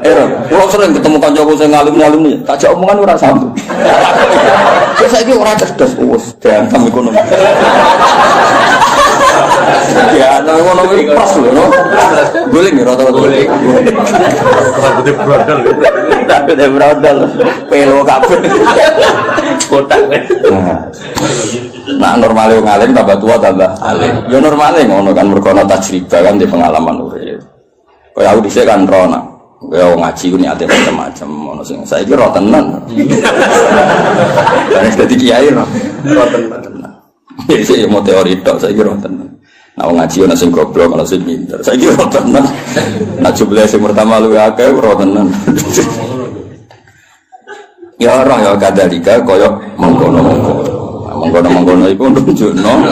error. Kulo sering ketemu kancaku sing ngalim nih, tak jak omongan ora sampe. Terus saiki ora cerdas, wis dihantam ekonomi. Ya, nah ekonomi pas lho, no. Guling ya rata-rata. Guling. Rambutnya brodol. Rambutnya brodol. Pelo kabeh. Kotak. Nah, normalnya ngalim tambah tua tambah alim. Ya normalnya ngono kan mergo ana tajribah kan di pengalaman urip. Kaya aku dhisik kan rono. Kaya ngaji ku niate macam-macam ono sing saiki ro tenan. Kan dadi kiai ro tenan. Iki mau teori tok saiki ro tenan. Nah ngaji ana sing goblok ana sing pinter. Saiki ro tenan. Nah jumlah sing pertama luwih akeh ro tenan. Ya ora ya kadalika kaya mengkono iku nunjukno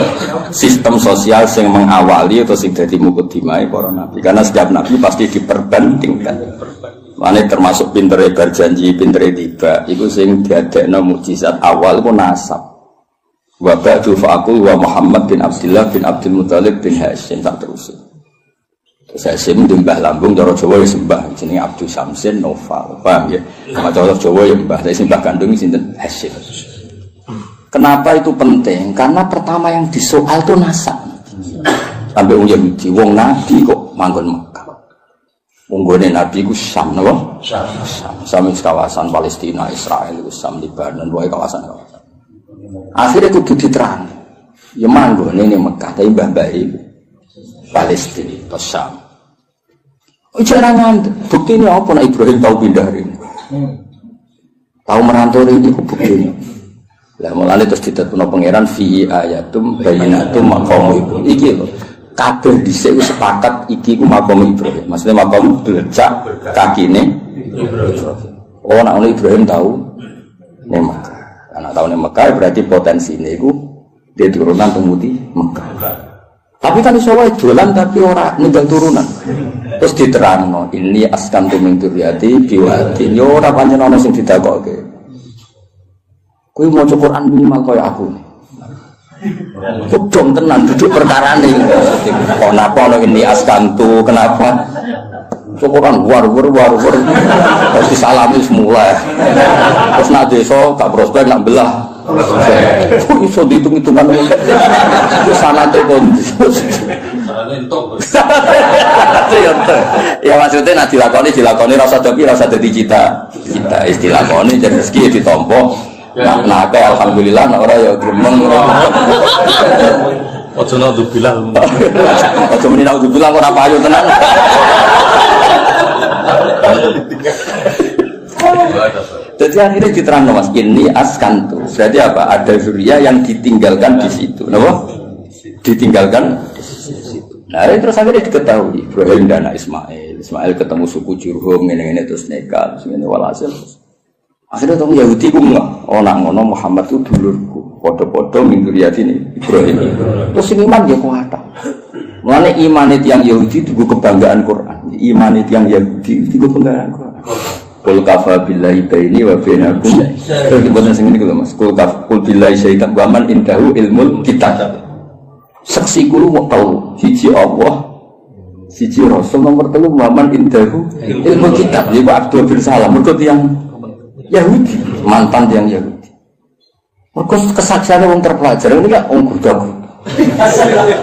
sistem sosial sing mengawali atau sing dadi mukadimah para nabi. Karena setiap nabi pasti diperbandingkan. Mane termasuk pintere berjanji, pintere tiba, iku sing diadekno mukjizat awal pun nasab. Wa ba'du fa'aqul wa Muhammad bin Abdullah bin Abdul Muthalib bin Hashim tak terus. Terus Hashim mbah lambung cara Jawa ya sembah jenenge Abdul Syamsin Noval. Paham ya? Sama cara Jawa ya mbah, tapi sembah kandung sinten Hashim. Kenapa itu penting? Karena pertama yang disoal itu nasab. Sampai wong Yahudi, wong Nabi kok manggon Mekah. Wong gone Nabi ku Syam napa? Syam kawasan Palestina, Israel, Syam, Lebanon, wae kawasan-kawasan. Akhirnya kudu diterang. Ya manggon ini Mekah, tapi mbah-mbah itu Palestina, atau Syam. Jangan bukti ini apa? Nah Ibrahim tahu pindah hari ini. Tahu merantau ini bukti. Lah mulane terus ditetuno pangeran fi ayatum bayyinatum maqam Ibrahim. Iki lho. Kabeh dhisik wis sepakat iki ku maqam Ibrahim. Maksudnya maqam belecak kakine Ibrahim. Oh nek Ibrahim tahu ning Mekah. Karena tahu ning Mekah berarti potensine iku dia turunan pemutih Mekah. Tapi kan iso wae dolan tapi ora ninggal turunan. Terus diterangno ini askantu min dzurriyyati biwadi. Yo ora pancen ana sing didakoke. Kowe maca Quran minimal kaya aku. Kudung tenan duduk perkarane. Kenapa ini askantu kenapa? Quran war. Terus disalami semula. Terus nak desa gak prospek nak belah. Iso dihitung-hitungan. Wis sanate kon. Ya maksudnya nak dilakoni rasa tapi rasa dadi cita. Kita istilakoni jan rezeki ditampa. Nah, alhamdulillah ora ya gremeng. Ojo naudzubillah. Ojo muni naudzubillah ora payu tenan. Jadi akhirnya diterangkan Mas, ini askantu. Berarti apa? Ada zuriya yang ditinggalkan di situ. Kenapa? Ditinggalkan di situ. Nah, terus akhirnya diketahui Ibrahim dan Ismail. Ismail ketemu suku Jurhum, ini terus nikah, ini walhasil. Akhirnya orang Yahudi ku enggak, nak ngono Muhammad itu dulurku, podo-podo min dzurriyyati Ibrahim. Terus iman dia kuat. Mulane iman yang Yahudi itu kebanggaan Quran. Iman yang Yahudi itu kebanggaan Quran. Qul kafa billahi baini wa bainakum. Terus dibuatnya sing ngene lho Mas. Qul billahi syaitan wa man indahu ilmul kitab. Saksi kulo mau tahu siji Allah, siji Rasul, nomor 3 man indahu ilmul kitab. Iku Abdul bin Salam mergo tiyang Yahudi, mantan yang Yahudi. Mereka kesaksiannya orang terpelajar, ini kan orang gudak.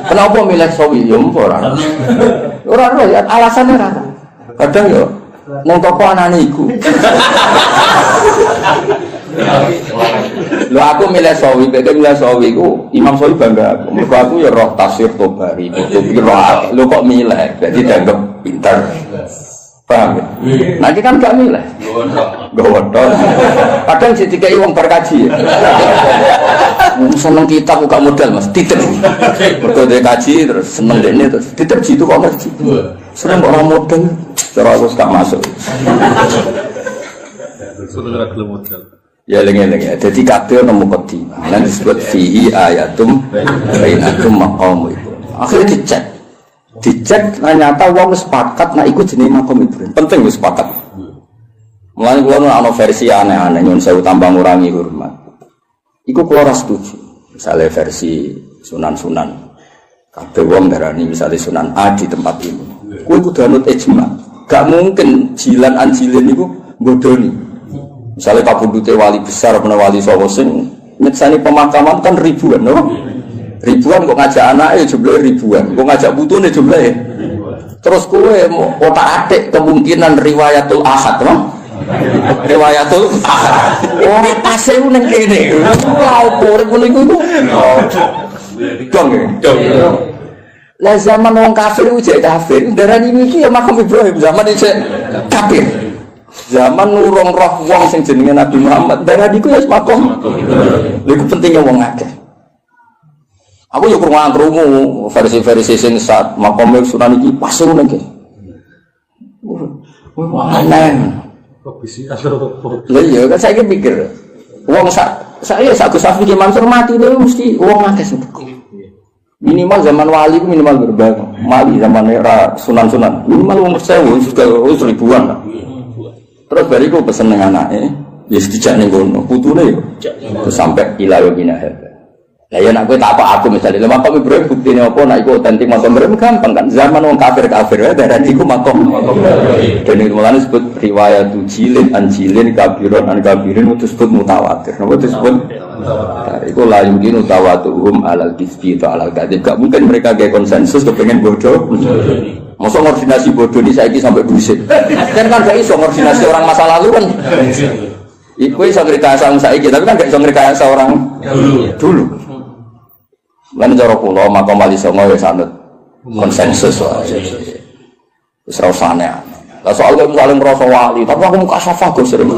Kenapa milih sawi? Ya orang. Orang ya alasannya rata. Kadang ya, nong toko anak iku. Lho aku milih Sawi, beda milih Sawi ku Imam Sawi bangga aku. Mergo aku ya roh tafsir Tobari, kutubi roh. Lho kok milih? Berarti dianggap pintar. Paham ya? Nanti kan gak milih. Gawodok. Kadang sih dikai wong berkaji. Seneng kitab buka modal Mas, titip. Mergo dia kaji terus seneng dene terus titip jitu kok ngerti. Seneng orang modal, cara aku gak masuk. Sudah gelem modal. Ya lengi-lengi. Jadi kabeh nemu kodi. Lan disebut fihi ayatum bainatum maqam itu. Akhirnya dicek ternyata wong sepakat nek iku jenenge makom Ibrahim. Penting wis sepakat. Mulane kula ana versi aneh-aneh nyun sewu tambah ngurangi hormat. Iku kula ora setuju. Misale versi sunan-sunan. Kabeh wong darani misale sunan A di tempat ini. Kuwi kudu anut ijma. Gak mungkin jilan anjilin niku bodoni. Misale kapundhute wali besar apa wali sapa sing nyeksani pemakaman kan ribuan, no? Ribuan kok ngajak anaknya jumlahnya ribuan, kok ngajak putune jumlahnya. Terus kowe mau otak-atik kemungkinan riwayatul ahad, no? Riwayatul ahad. Ora pase ning kene. Ora opo ngono iku. Dong. Lah zaman wong kafir ku jek kafir, darani iki ya makam Ibrahim zaman iki kafir. Zaman nurung roh wong sing jenenge Nabi Muhammad, darani ku ya makam. Lha iku pentingnya wong akeh. Aku yo krungu versi-versi sing saat makome Sunan iki pas ngono iki. Wah, aneh. Kok bisa atau Lha iya kan saya mikir. Wong saya Gus Safi ki Mansur mati lho mesti wong akeh sing. Minimal zaman wali ku minimal berbang. Mali zaman era sunan-sunan. Minimal wong 1000 wis ribuan lah. Terus bariku pesen nang anake, ya dijak ning kono. Putune yo terus sampai ila yomina hada. Lah ya nek kowe tak apa aku misale lha makam Ibrahim buktine apa nek iku otentik makam Ibrahim gampang kan. Zaman wong kafir-kafir wae darah iku makam. Dene mulane disebut riwayat jilin anjilin kabiron an kabirin itu disebut mutawatir. Napa disebut mutawatir? Iku la yumkin tawatuhum alal kisbi ta alal kadhib. Gak mungkin mereka gawe konsensus kepengin bodoh. Masa koordinasi bodoh ini saiki sampai buset. Kan gak iso koordinasi orang masa lalu kan. Iku iso ngrekayasa saiki tapi kan gak iso ngrekayasa orang dulu. Lan cara kula makam wali songo ya sanut konsensus wae. Wis ora usane. Lah soal kowe paling ngrasa wali, tapi aku muka safah Gus sering.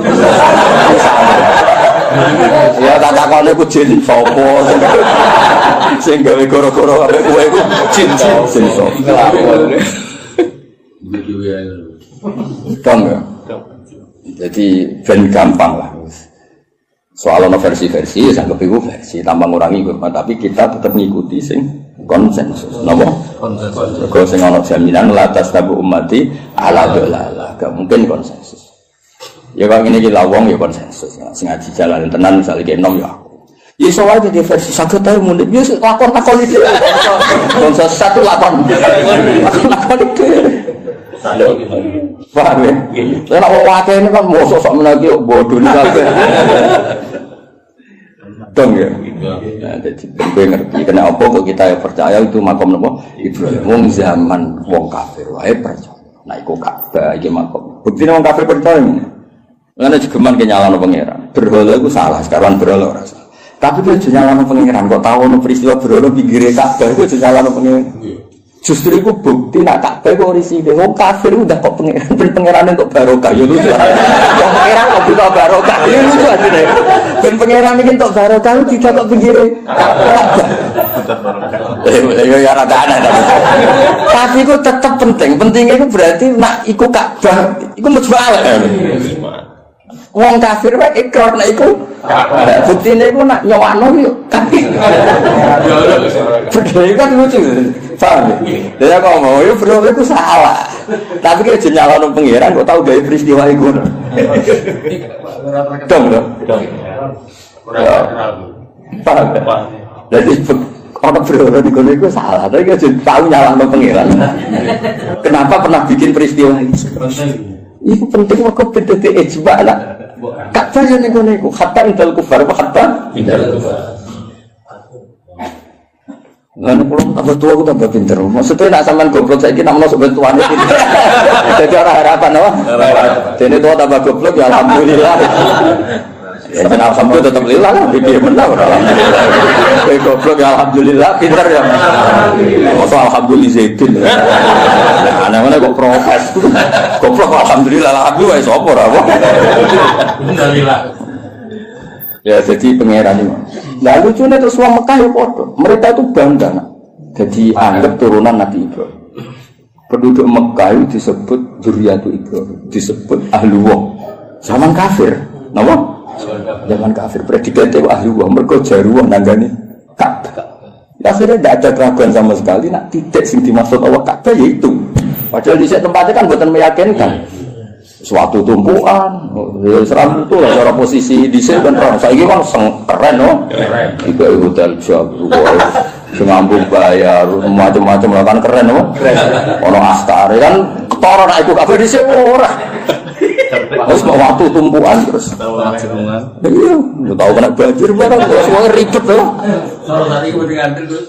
Ya tak takone ku jin sapa. Sing gawe goro-goro arek kowe iku jin sapa. Tong ya. Jadi ben gampang lah. Soal ono versi-versi, ya sanggep iku versi tambah ngurangi hormat, tapi kita tetap ngikuti sing konsensus. Napa? Konsensus. Kok sing ono jaminan la tastabu ummati ala dolala, gak mungkin konsensus. Ya kok ngene iki lawong ya konsensus. Sing ngaji jalan tenan misale ki enom ya aku. Ya iso wae di versi saged ae mundhut. Ya lakon iki. Konsensus satu lakon. Lakon iki. Paham ya? Lah nek wae ini kan mosok sok menaki bodoh kabeh. Dong ya. Nah, jadi gue ngerti kena apa kok kita percaya itu makam napa Ibrahim. Wong zaman wong kafir wae percaya. Nah iku Ka'bah iki makam. Buktine wong kafir percaya ngene. Lan jegeman ke nyalano pangeran. Berhala iku salah, sekarang berhala ora salah. Tapi dia nyalano pangeran kok tahu ono peristiwa berhala pinggire Ka'bah iku nyalano pangeran. Justru itu bukti nak Ka'bah kok risih deh. Wong kafir udah kok pangeran untuk barokah. Ya lucu. Wong pangeran kok buta barokah. Ya lucu aja deh. Ben pangeran iki untuk barokah tidak kok pinggire. Ya rada aneh. Tapi itu tetap penting. Pentingnya itu berarti nak iku Ka'bah, iku mujmalah. Wong kafir wae ikrar nek iku. Buktine iku nak nyowakno yo kafir. Bedhe kan lucu. Paham ya? Kok mau yo bro iku salah. Tapi ki jeneng nyalano pangeran kok tau gawe peristiwa iku. Dong. Paham. Jadi orang bro di kono iku salah. Tapi ki tau nyalano pangeran. Kenapa pernah bikin peristiwa ini? Itu penting kok beda ijma lah. Ka'bah yang niku hatta indal kufar apa hatta indal kufar. Lalu kalau tambah tua aku tambah pinter. Maksudnya nak sampean goblok saiki nak masuk bantuan iki. Jadi ora harapan apa? Dene tua tambah goblok ya alhamdulillah. Ya jeneng alhamdulillah tetep lillah lah piye menang alhamdulillah. Kowe goblok ya alhamdulillah pinter ya. Masa alhamdulillah Zaidin. Nah, ana-ana kok protes. Goblok alhamdulillah sapa ora apa. Alhamdulillah. Ya jadi pangeran ini. Nah lucunya terus wong Mekah ya padha. Mereka itu bangga nak. Jadi anggap turunan Nabi Ibrahim. Penduduk Mekah itu disebut dzurriyyatu Ibrahim, disebut ahlullah. Zaman kafir, napa? Zaman kafir predikate ahlullah, mergo jaruah nanggane Ka'bah. Akhirnya tidak ada keraguan sama sekali, nak titik sing dimaksud Allah Ka'bah yaitu. Padahal di tempatnya kan bukan meyakinkan. Suatu tumpuan, seram itu lah cara posisi di sini kan orang. Saya kan keren, no? Tiga hotel Jawa, sengambung bayar, macam-macam lah kan keren, no? Orang Astari kan ketoran aku kafe di sini orang. Terus mau waktu tumpuan terus. Iya, tahu kena banjir barang, semuanya ribet loh. Kalau tadi kepentingan terus.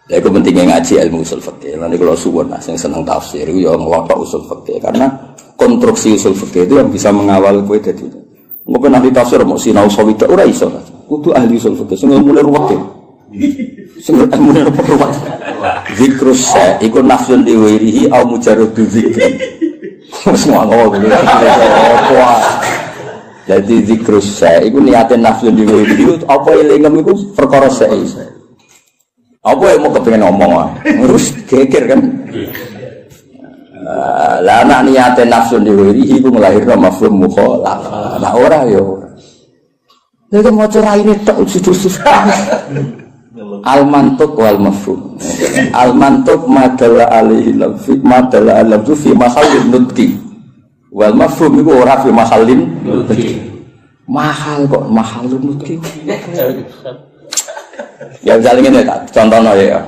Ya kepentingan ngaji ilmu usul fikih. Nanti kalau suwon yang senang tafsir, itu yang ngelotok usul fikih karena konstruksi usul fikih itu yang bisa mengawal kue jadi. Mungkin nanti tafsir mau sinau sawidak ora iso. Kudu ahli usul fikih sing mulai ruwet. Sing mulai ruwet. Zikrus sa iku nafsun diwirihi au mujarradu zikri. Semua ngomong dulu. Jadi zikrus sa iku niate nafsun diwirihi apa elingem iku perkara sa. Apa yang mau kepengen ngomong terus geger kan? Lah anak niate nafsu diwiri iku nglahirno mafhum mukhalafah. Nah ora yo. Nek maca raine tok jujur. Al-mantuq wal mafhum. Al-mantuq madalla alaihi lafzi madalla al-lafzu fi mahallin nutqi. Wal mafhum iku ora fi mahallin nutqi. Mahal kok mahallun nutqi. Ya misalnya ini contohnya ya.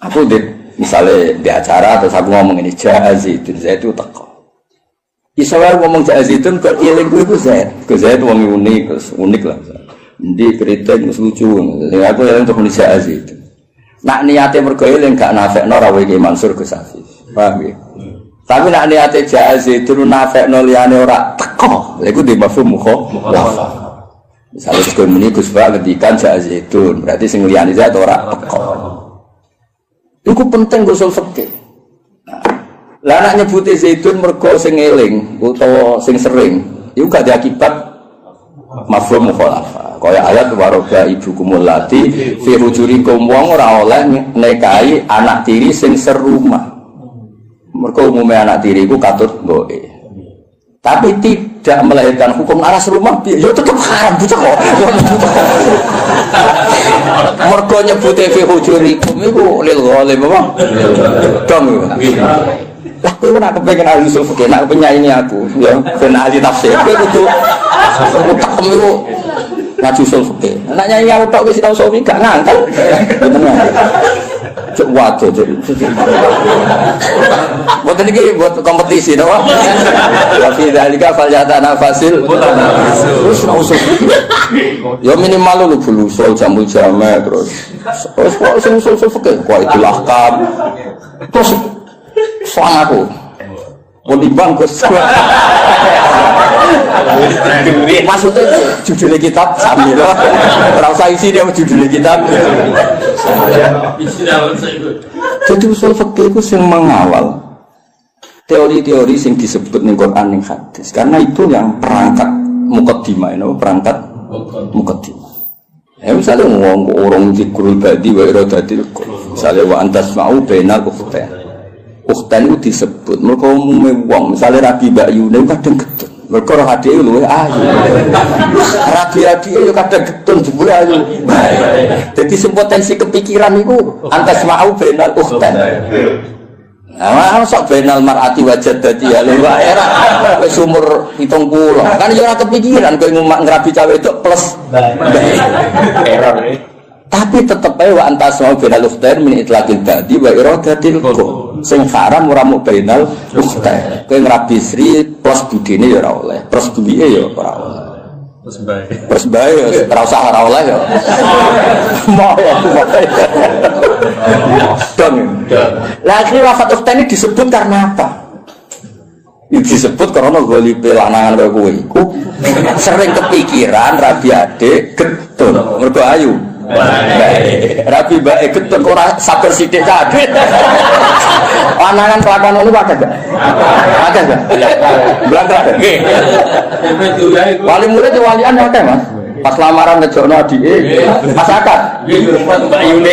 Aku misalnya di acara terus aku ngomong ini Zaidun, Zaid itu teko. Isawar ngomong Zaidun kok iling itu Zaid. Ke Zaid wong unik lah. Ndi kritik lucu. Aku yang untuk menulis Zaidun. Nak niate mergo iling gak nafekno ra wae Mansur Gus Hafiz. Paham ya? Tapi nak niate Zaidun nafekno liyane ora teko. Lha iku di mafhum mukhalafah. Misalnya sekolah ini Gus Pak ngedikan Zaidun, berarti sing liyane Zaid ora teko. Iku penting usul fikih. Lah nek nyebuti Zaidun mergo sing eling utawa sing sering, iku gak diakibat mafhum mukhalafah. Kaya ayat waroga ibukumul lati fi hujurikum wong ora oleh nikahi anak tiri sing serumah. Mergo umume anak tiri iku katut mboke. Tapi tidak melahirkan hukum aras rumah, ya tetap haram bocah kok. Mergo nyebut fi hujurikum iku lil ghalim apa? Dong. Lah kowe ora kepengin ahli usul fikih, nek penyanyi aku, ya ben ahli tafsir. Kowe kudu utak iku ngaji usul fikih. Nek nyanyi aku tok wis tau sowi gak ngangkel. Bener. Cuk waduh cuk. Mboten iki buat kompetisi to. Tapi dalika falyatana fasil. Terus usul. Ya minimal lu bulu usul jamul jame terus. Terus kok sing usul fikih kok itulah kam. Terus soal aku. Mau timbang Gus. Maksudnya judulnya kitab sambil ora usah isi dia judulnya kitab. Jadi usul fikih itu sing mengawal teori-teori sing disebut ning Quran ning hadis. Karena itu yang perangkat muqaddimah, perangkat muqaddimah. Ya misalnya ngomong orang zikrul badi wa iradatil misalnya wa antasma'u bainal ukhtain. Ukhtain itu disebut mereka umumnya wong misalnya Rabi Mbak Yune kadang getun mereka roh hadiah itu ayu Rabi itu kadang getun jebule ayu jadi potensi kepikiran itu antasma'u bainal ukhtain. Nah, sok benal mar'ati wajad dadi ya lho era wis umur 70. Kan yo ora kepikiran kowe ngrabi cawe itu plus error. Tapi tetep ae wa antas mau benal ukhtair min itlaqil dadi wa iradatil qul. Sing haram ora mung benal ukhtair. Kowe ngrabi sri plus budine ya ora oleh, plus duwike ya ora oleh. Terus bae ora usah ora oleh ya. Mau ya. Dong. Lah akhirnya wafat ukhtain ini disebut karena apa? disebut karena golipe lanangan kaya kowe iku sering kepikiran rabi adik getun mergo ayu. Rabi bae getun ora sabar sithik kabeh. Lanangan kelakuan ngono wae gak? Ada gak? Belakang. Nggih. Wali murid walian akeh, Mas. Pas lamaran ngejokno adike, pas akad. Mbak Yune.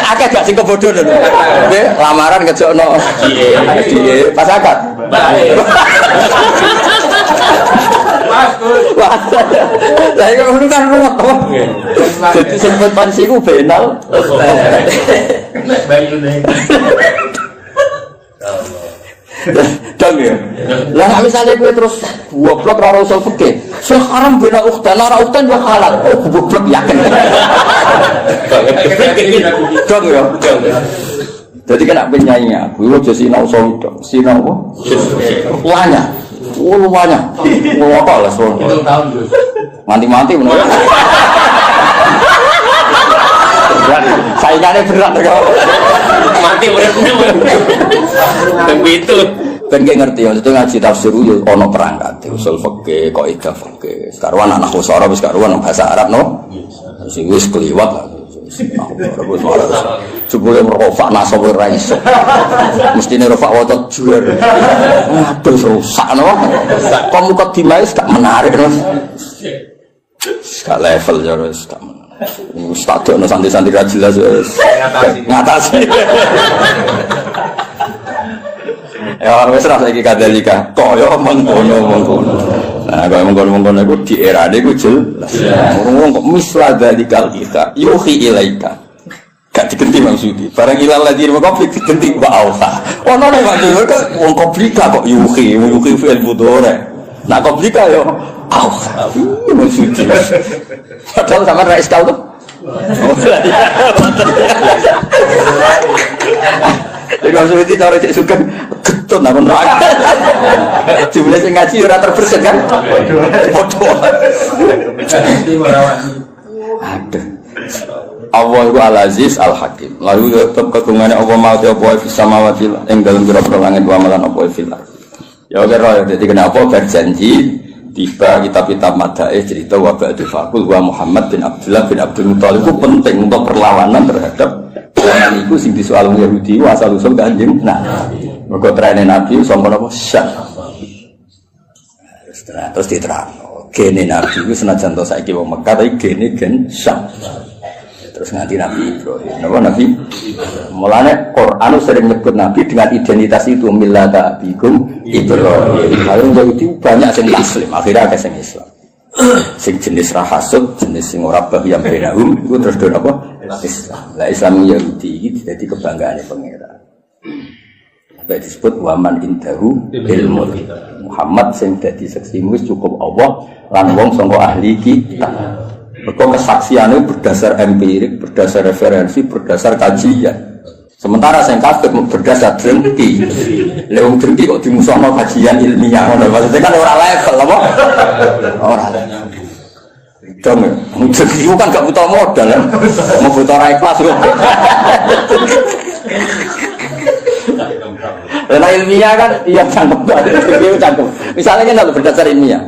Akeh gak sing kebodoh lho. Nggih, lamaran ngejokno adike, pas akad. Wah, lah iki ngono kan ruwet to. Dadi sempet pansiku benal. Nek Bayune. Dong ya. Lah misalnya gue terus goblok ora usul fikih. Sekarang bina ukhtan ora ukhtan yo halal. Goblok yakin. Dong ya. Jadi kena penyanyi aku yo sinau usul tok. Sinau apa? Lanya. Lumayan. Apa lah soal. Itu tahun Gus. Mati-mati menurut. Saingannya berat kok. Mati beratnya. Begitu. Ben gak ngerti maksudnya ngaji tafsir yo ono perangkat usul fikih, kaidah fikih. Sekarang anak khusara wis karuan bahasa Arab no. Sing wis kliwat lah. Jebule merofak nasab ora iso. Mestine rofak waca juar. Aduh rusak no. Kok muka dimais gak menarik no. Gak level ya wis gak menarik. Wis tak dono santai-santai ra jelas wis. Ngatasi. Ya wis ra saiki kadalika. Kaya mengkono-mengkono. Nah, kaya mengkono-mengkono iku di era iku jelas. Wong kok misla dalikal kita yuhi ilaika. Gak digenti maksudnya. Barang ilal ladzi konflik digenti wa auha. Ono nek maksud wong komplika kok yuhi fi'il mudhari. Nah, komplika yo auha. Maksudnya. Padahal sama ra iskal tuh. Jadi maksudnya itu cara cek suka getun apa neraka. Jumlah sing ngaji ora terbersit kan? Bodoh. Aduh. Allah itu Al-Aziz Al-Hakim. Lalu tetap kegungannya Allah mau apa fi samawati ing dalem pira-pira langit wa malan apa fil. Ya kira jadi kenapa berjanji tiba kitab-kitab madaih cerita wa ba'du faqul wa Muhammad bin Abdullah bin Abdul Muthalib itu penting untuk perlawanan terhadap orang itu sing disoal Yahudi asal usul Kanjeng Nabi. Mergo trene Nabi sangka napa syah. Terus diterangno gene Nabi itu senajan to saiki wong Mekah tapi gene gen syah. Terus nganti Nabi Ibrahim. Napa Nabi? Mulane Quran sering nyebut Nabi dengan identitas itu millata abikum Ibrahim. Lalu Yahudi banyak sing muslim, akhirnya ada sing Islam. Sing jenis rahasud, jenis sing ora bahiyam benahum iku terus do napa? Islam. Lah Islam Yahudi iki dadi kebanggaane pangeran. Sampai disebut waman indahu ilmu. Muhammad sing dadi saksi wis cukup Allah lan wong sangka ahli kitab. Mereka kesaksiannya berdasar empirik, berdasar referensi, berdasar kajian. Sementara saya kafir berdasar drengki. Leung drengki kok dimusuhkan kajian ilmiah. Maksudnya kan orang level, apa? Orang level. Dong, drengki itu kan gak butuh modal, ya? Mau butuh raih kelas. Karena ilmiah kan, iya cangkem. Misalnya kan berdasar ilmiah.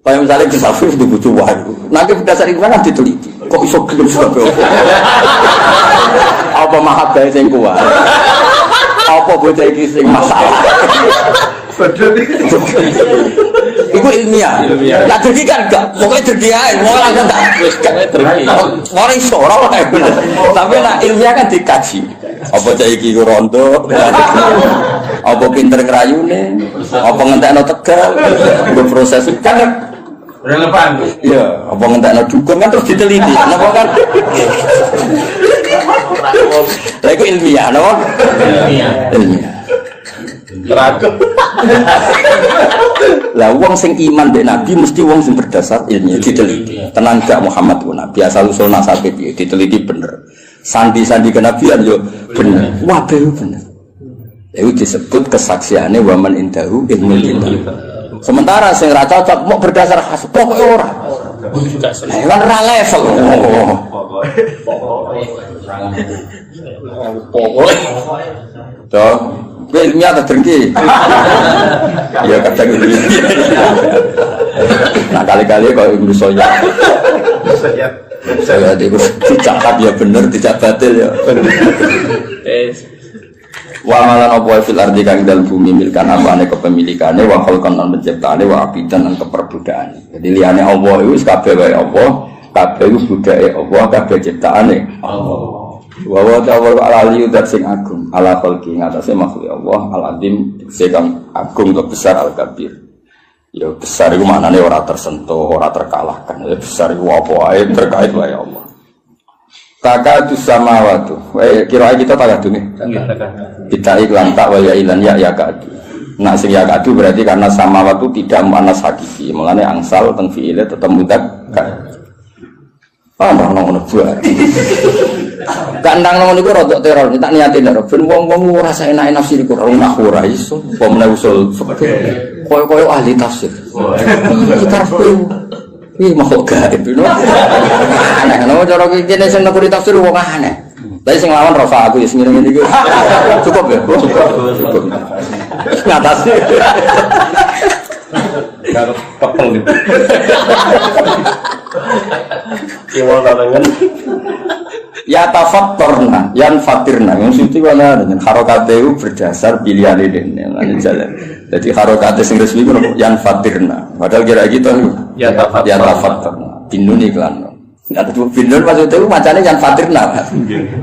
Kayak misalnya di Safir di butuh wahyu, nanti berdasar itu kan diteliti. Kok iso gelem sebab apa mahabbah sing kuat? Apa bocah iki sing masalah? Iku ilmiah. Lah dadi kan enggak, pokoke dadi ae, ora enggak. Wis gak dadi. Ora iso ora wae. Tapi nek ilmiah kan dikaji. Apa cah iki ku rondo? Apa pinter ngrayune? Apa ngentekno tegal? Proses kan Relevan. iya, apa ngentekno dukun kan terus diteliti. Napa kan? Lah iku ilmiah, napa? Ilmiah. Teragam. Lah wong sing iman mbek Nabi mesti wong sing berdasar ilmiah diteliti. Tenan gak Muhammad ku Nabi asal usul nasabe piye diteliti bener. Sandi-sandi kenabian yo bener. Wae bener. Itu disebut kesaksiannya waman indahu ilmu kitab. Sementara sing ra cocok mau berdasar khas pokoke ora. Kan ora level. Pokoke. Toh, Kowe ilmiah ta drengki. Ya kadang gitu. Nah kali-kali kok Ibnu Soya. Saya itu dicatat ya bener, tidak batil ya. Wa malan apa fil ardi kang dalem bumi milkan apane kepemilikane wa khalqan lan penciptaane wa abidan lan keperbudaane. Jadi liyane Allah iku wis kabeh wae Allah, kabeh iku budake Allah, kabeh ciptaane Allah. Wa wa ta'ala al-ali dat sing agung, ala khalqi ngatasé makhluk Allah, al-azim sing agung atau besar al-kabir. Ya besar iku maknane ora tersentuh, ora terkalahkan. Ya besar iku apa wae terkait wae Allah. Takadu samawatu. Kira kita takadu nih. Kita iklan tak wa ya ilan ya kadu. Nah sing ya kadu berarti karena samawatu tidak muannas hakiki. Mulane angsal teng fiile tetep mudzakkar. Ndang ngono buat. Kandang ngono iku rodok teror, tak niatin lho. Ben wong-wong ora enak nafsi iku ora iso. Apa meneh usul koyo ahli tafsir. Kita ini makhluk gaib itu aneh, nama cara kini yang nak tafsir wong aneh tapi yang lawan Rafa aku ya sengirang ini cukup ya? Cukup ngatasi Gak kepel gitu Iwal larangan ya tafaktorna, yan fatirna yang suci mana dengan harokat itu berdasar pilihan ini jalan jadi harokat yang resmi itu yan fatirna padahal kira gitu ya tafaktorna binun iklan ada tuh binun maksudnya itu macamnya yan fatirna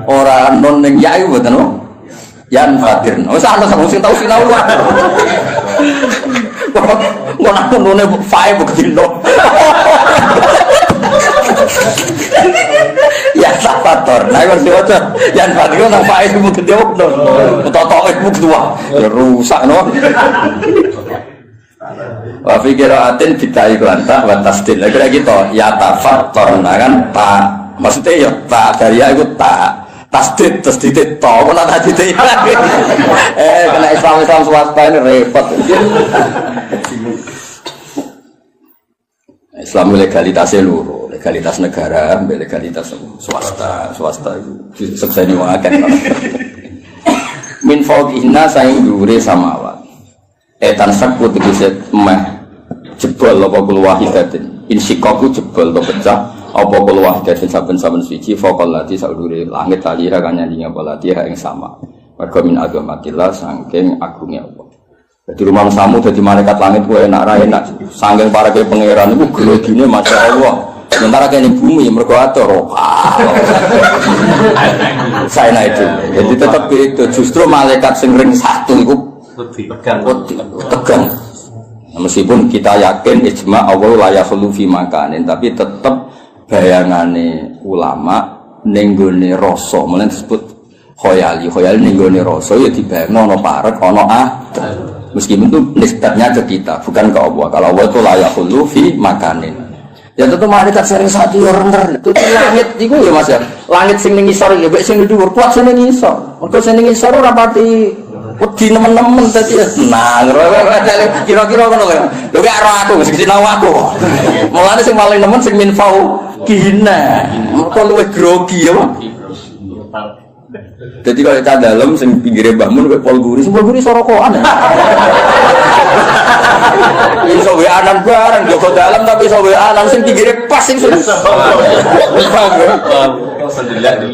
orang non yang ya itu betul yan fatirna oh sana sama sih tahu sinau lah kok nak nonnya fae begitu ya sapator, nah kalau diwaca, yang paling orang faid itu gede waktu, atau itu dua, rusak no. Wafigiraatin kita iklan tak batasdil, kira gitu, ya tafator, nah kan tak, maksudnya ya tak dari aku tak, tasdid to, mana tadi itu? Kena Islam swasta ini repot. Islam legalitasnya luruh, legalitas negara, legalitas swasta itu sekseni wong akeh. Min fawqihna saing dhuwure samawat. Etan sakut tegese meh jebol apa kul wahidatin. Insikaku jebol to pecah apa kul wahidatin saben-saben suci faqal lati sak dhuwure langit talira kan nyandingi apa lati ing sama. Mergo min agamatillah saking agungnya Allah. Jadi rumah samu jadi malaikat langit gue enak sanggeng para ke pangeran itu gelogine masya Allah sementara kayak di bumi mereka atur saya itu jadi tetap itu justru malaikat sing ring satu itu tegang meskipun kita yakin ijma Allah la yakhlu fi makanin tapi tetap bayangane ulama nenggone rasa mulane disebut khoyali nenggone rasa ya dibayangno ana parek ana meskipun itu nisbatnya ke kita, bukan ke Allah. Kalau Allah itu layak hulu fi makanin. Ya tentu malaikat sering satu orang itu langit itu ya mas ya. Langit sing ngisor ya, baik sing dhuwur kuat sing ngisor. Mergo sing ngisor ora pati wedi nemen-nemen dadi nah kira-kira ngono kan. Lho gak ora aku sing sinau aku. Mulane sing paling nemen sing minfau kina. Mergo luwih grogi ya. Jadi kalau kita dalam sing pinggirnya bangun kayak Pol Guri sorokoan ya. Ini sobe anan bareng Joko dalam tapi sobe anan sing pinggirnya pas sing sudah.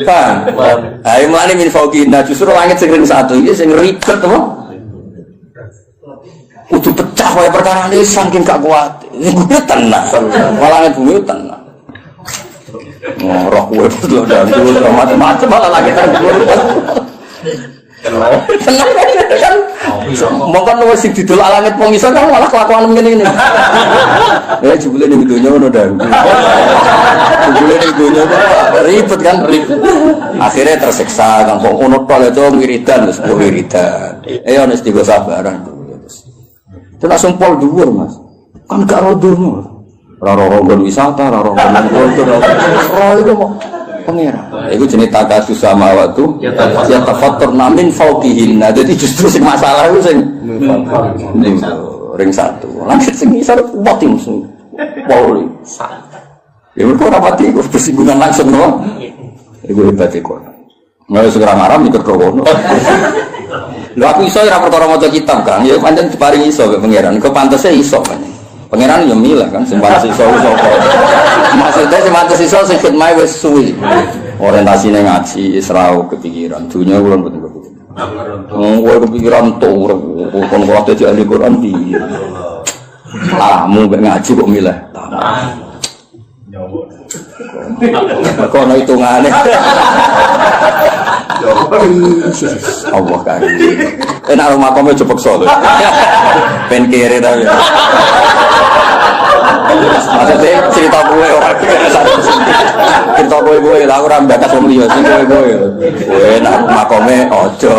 Paham. Ayo mulane min fauqina justru langit sing ring satu iki sing ribet apa? Kudu pecah wae perkara ini saking gak kuat. Kudu tenang. Malah bumi tenang. Roh gue betul dan macam-macam malah lagi tenang kan mungkin lu sing didol langit pengisor kan malah kelakuan begini ya jebule ning donya ngono dan jebule ning donya ribet kan akhirnya tersiksa kan kok ngono tok itu wiridan wis wiridan ana istighfar sabaran itu langsung pol dhuwur mas kan gak rodurno raro-raro wisata, raro-raro kultur, raro itu mau pengira. Itu jenis takasus sama waktu. Ya tafatur namin fauqihin. Nah, jadi justru sing masalah itu sing ring satu. Langit sing isar boting sing poli. Ya mereka rapati itu bersinggungan langsung no. Itu hebat Quran. Nggak segera marah mikir krono. Lho aku iso ora perkara maca kitab Kang, ya pancen diparingi iso kok pangeran. Kok pantese iso kan. Pangeran yo milah kan sing pantes iso sapa. Maksudnya sing pantes iso sing khidmah wis suwi. Orientasine ngaji Isra kepikiran, dunya kula mboten kepikiran. Kowe kepikiran to kon kok dadi ahli Quran di. Mu ngaji kok milah. Kok ono hitungane. Allah kan. Enak rumah kamu cepet solo. Pen kere tapi. Maksudnya cerita gue orang cerita gue lah orang bakas wong liya sing gue. Enak rumah kamu ojo.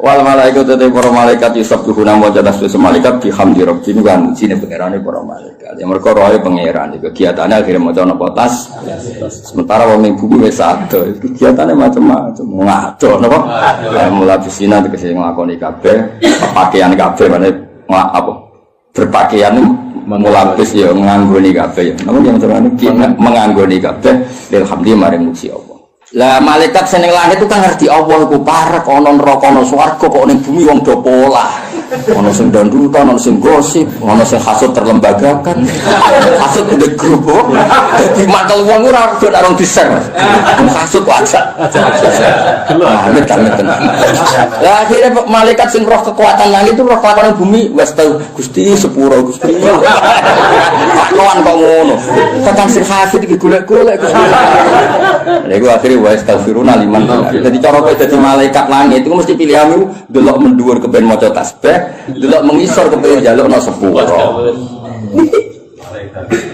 Wal malaikat te para malaikat yusabbihuna wa tasbihu malaikat bihamdi rabbihim kan sine pangerane para malaikat. Ya mergo roe pangeran iki kegiatane akhire maca napa tas. Sementara wong ning bumi wis ado, kegiatane macam-macam. Ngado napa? Mulai bisina tegese nglakoni kabeh, pakaian kabeh mane apa? Berpakaian mulapis ya nganggoni kabeh ya. Napa yang terane menganggoni kabeh alhamdulillah maring muji Allah. Lah malaikat seneng langit itu kan ngerti Allah iku parek ana neraka ana swarga kok ning bumi wong do pola. Ana sing dandutan, ana sing gosip, ana sing hasud terlembagakan. Hasud gede grup. Dadi mantel wong ora do arung di-share. Hasud wajar. Amit tenan. Lah akhire malaikat sing roh kekuatan langit itu roh kekuatan bumi wis tau Gusti sepuro Gusti. Kawan kok ngono. Tekan sing hafid iki golek-golek Gusti. Lha iku akhire wa astaghfiruna liman. Jadi cara kowe dadi malaikat langit itu mesti pilihanmu delok menduwur kepen maca tasbih, delok mengisor kepen njalukna sepuro.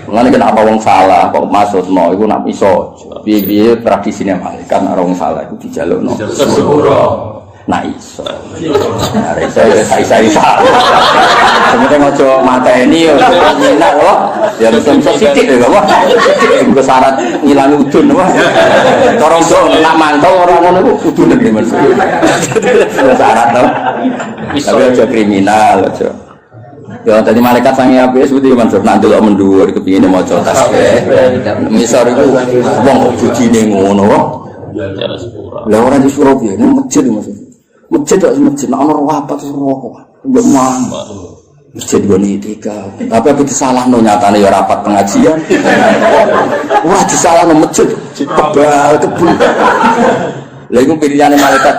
Mulane kenapa wong salah kok maksudno iku nak iso. Piye-piye tradisine malaikat nek wong salah iku dijalukno sepuro. Nah iso. Arek saya sebenarnya ngojo mateni yo enak kok. Ya mesti sithik lho kok. Sithik kok syarat ngilangi udun apa. Cara ndok nak mantau ora ngono iku udune Mas. Syarat to. Tapi aja kriminal aja. Ya tadi malaikat sange apik seperti Mansur nak delok mendur kepingine maca tasbih. Misor iku wong kok bujine ngono kok. Lah ora di Surabaya ini masjid maksudnya. Masjid tak masjid, nak orang apa terus rokok, enggak mau. Masjid gue nih tiga, tapi aku disalah no nyatanya ya rapat pengajian. Wah disalah no masjid, kebal kebun. Lalu pilihannya malaikat,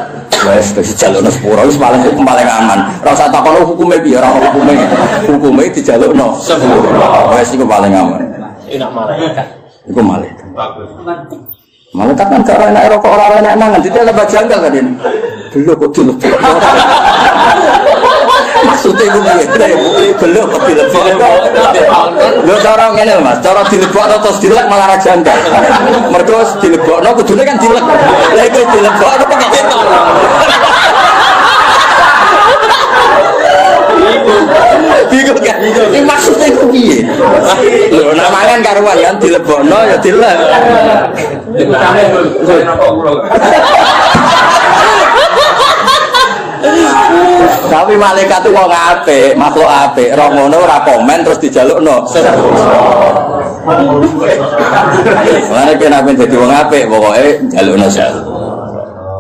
wes kasih jalur no sepuro, wes paling aman. Rasa takon hukumnya biar orang hukumnya di jalur no sepuro, wes itu paling aman. Enak malaikat. Itu malaikat. Malaikat kan gak enak rokok orang enak mangan, jadi ada janggal kan ini. Belum kok dilebok. Maksudnya itu belum kok dilebok. Lo cara ngene Mas, cara dilebok atau dilek malah janggal. Mergo dilebokno kudune kan dilek. Lah iku dilebok apa pakai beton. Bingung kan? Ini maksudnya itu piye? Lho nek mangan karuan kan dilebokno ya dilek. Tapi malaikat itu wong apik, makhluk apik, ora ngono ora komen terus dijalukno. Mulane kena ben dadi wong apik pokoke jalukno sak.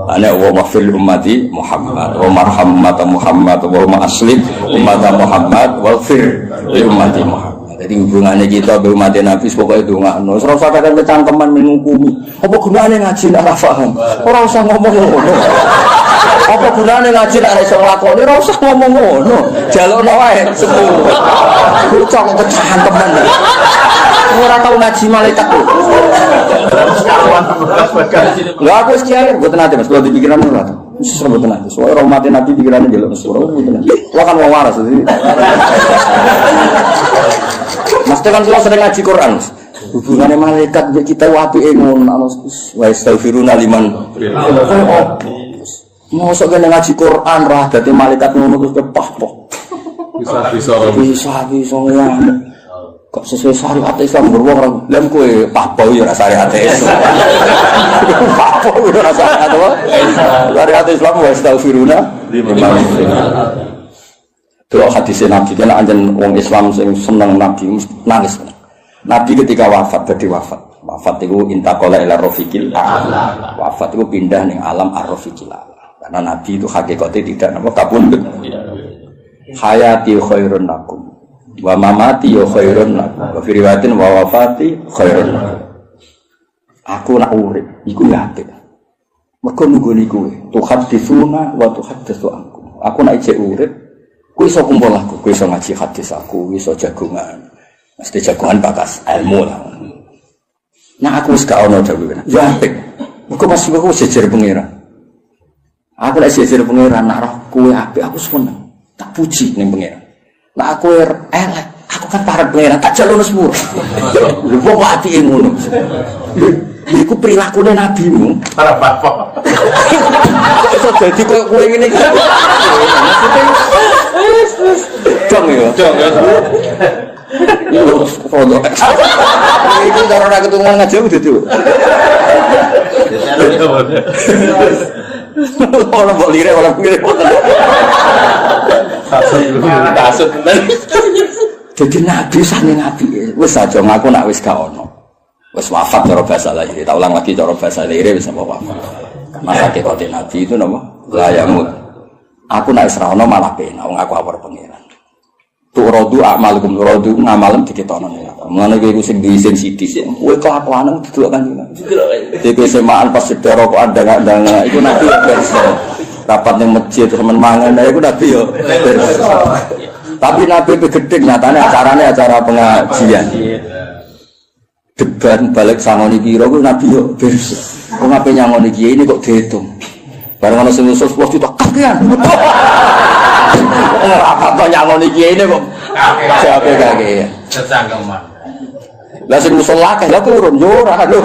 Ana wa mafil ummati Muhammad wa marham ummata Muhammad wa aslim ummata Muhammad wa fir ummati Muhammad. Jadi hubungannya kita be umat Nabi pokoknya ndongakno. Ora usah kadang kecangkeman menghukumi. Apa gunane ngaji nek ora paham? Ora usah ngomong ngono. Apa gunane ngaji nek ora iso nglakoni? Ora usah ngomong ngono. Jalukno wae sepuro. Kucok kecangkeman. Ora tau ngaji malaikat. Lah aku sekian mboten ate Mas, kalau dipikiran ora. Wis mboten ate. Soale umat Nabi pikirannya njaluk sepuro mboten. Lah kan wong waras iki. Mas kan kalau sering ngaji Quran, hubungannya malaikat kita apike ngono. Wa astaghfiruna liman. Mosok kene ngaji Quran ra dadi malaikat ngono terus kepah-pah. Bisa ngene. Kok sesuai syariat Islam beruang orang lem kue pahpau ya syariat Islam. Pahpau ya syariat apa? Syariat Islam wa astaghfiruna liman. Delok hadis Nabi kan anjen wong Islam sing seneng Nabi nangis. Nabi ketika wafat itu intaqala ila rafiqil a'la. Wafat itu pindah ning alam ar-rafiqil a'la. Karena Nabi itu hakikatnya tidak kabundut. Hayati khairun lakum wa mamati ya khairun lakum. Wa fi riwayatin wa wafati khairun lakum. Aku nak urip iku ya apik. Mergo nunggoni kowe, tuhaditsuna wa tuhaditsu anku. Aku nak ijek urip, kowe iso kumpul aku, kowe iso ngaji hadis aku, iso jagongan. Mesti jagongan bakas ilmu lah. Nah aku wis gak ono dawuh. Ya apik. Mergo pas aku jejer pangeran. Aku lek jejer pangeran nak roh kowe apik aku seneng. Tak puji ning pangeran. Nak aku elek, aku kan parek pangeran tak jalono sepuro. Lho wong apike ngono. Iku perilaku nabimu. Para bapak. Iso dadi koyo kowe ngene iki. Dong ya. Dong ya. Yo foto. Iku karo ora ketungan ngaji udah tuh. Ora mbok lire ora ngene. Kasut tenan. Jadi nabi sange nabi. Wis aja ngaku nak wis gak ono. Wis wafat cara bahasa lahir. Tak ulang lagi cara bahasa lahir wis wafat. Masa kekote nabi itu napa? La yamut. Aku nek isra ono malah penak wong aku awar pangeran. Tu rodu amalukum rodu ngamalem diketono nek. Mulane kowe sing diisin sithik sik kowe kelakuan didelok kan. Dhewe semaan pas sedero kok andang-andang iku nabi versi. Rapat ning masjid temen mangan iku nabi yo. Tapi nabi gede nyatane acarane acara pengajian. Deban balik sangoni kira ku nabi yo beres. Kok ngape nyangoni kiye ini kok dihitung. Bareng ana sing usus 10 juta kakean. Apa kok nyangoni kiye ini kok kakean. Cecangkeman. Lah sing usul akeh lha turun yo ora lho.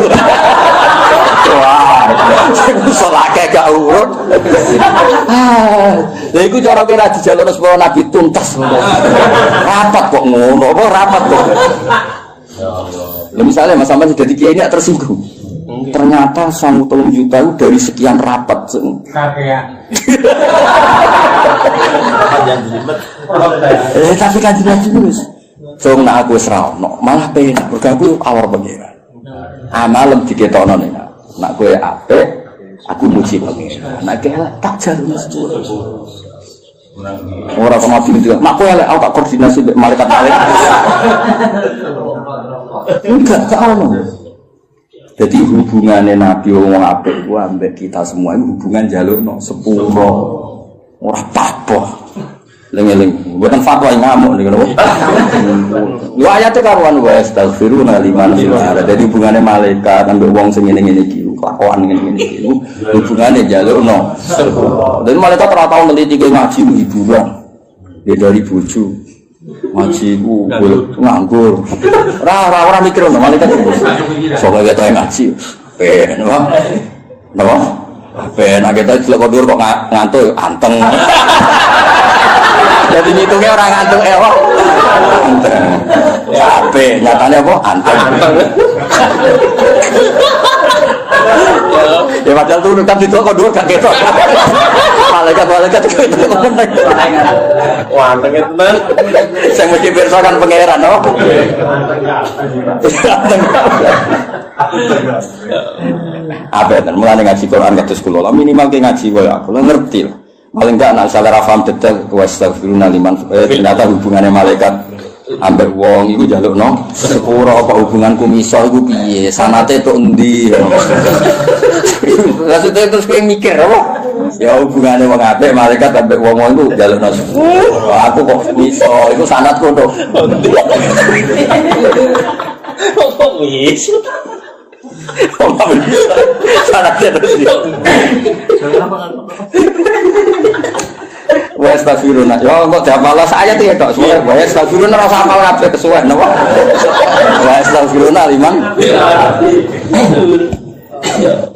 Wah, sing usul akeh gak urut. Lha iku cara kira dijaluk supaya nabi tuntas. Rapat kok ngono, apa rapat kok. Misalnya Mas Samad sudah kiai ini tersinggung. Ternyata 1 juta itu dari sekian rapat. Tapi kan tidak terus. Jom nak aku serawno, malah penak. Bergabung awal pengiran. Amalem diketono nih. Nak gue apik, aku muji pengiran. Nak kelak tak jalan mesti. Orang kemati itu, mak gue aku tak koordinasi malaikat malaikat. Enggak tahu. Jadi hubungannya Nabi wong apik ku ambek kita semua itu hubungan jalukno sepuro. Ora apa-apa. Lengeleng, bukan fatwa yang ngamuk nih kalau. Lu ayatnya karuan wa astaghfiruna liman ada. Jadi hubungannya malaikat ambek wong sing ngene-ngene iki, kelakuan ngene-ngene iki. Hubungannya jalukno sepuro. Dan malaikat ora tau neliti ke ngaji hiburan. Ya dari bojo. Ngaji ku nganggur. Ora mikir ngono malaikat. Soale kita ngaji. Ben wae. Napa? Ben kita delok kondur kok ngantuk anteng. Jadi ngitungnya orang ngantuk ewok. Anteng. Capek, nyatanya apa? Anteng. Ya padahal tuh kan itu kok dua gak ketok. Malaikat itu meneng. Wah, anteng tenan. Saya mesti bersokan pangeran, no? Apa ya? Mulai ngaji Quran kados kula minimal ke ngaji wae aku ngerti. Paling enggak nak salah paham detail wastaghfiruna liman ternyata hubungannya malaikat ambek wong iku njalukno sepuro apa hubunganku misal iku piye sanate tok endi. Lah terus kowe mikir apa? Ya hubungannya wong apik malaikat ambek wong-wong iku njalukno sepuro. Aku kok iso iku sanatku tok endi. Kok wis. Sanatnya terus. Wa astaghfiruna. Yo kok dihafal saya tuh ya tok. Wa astaghfiruna ora usah hafal kabeh kesuwen napa? Wa astaghfiruna liman.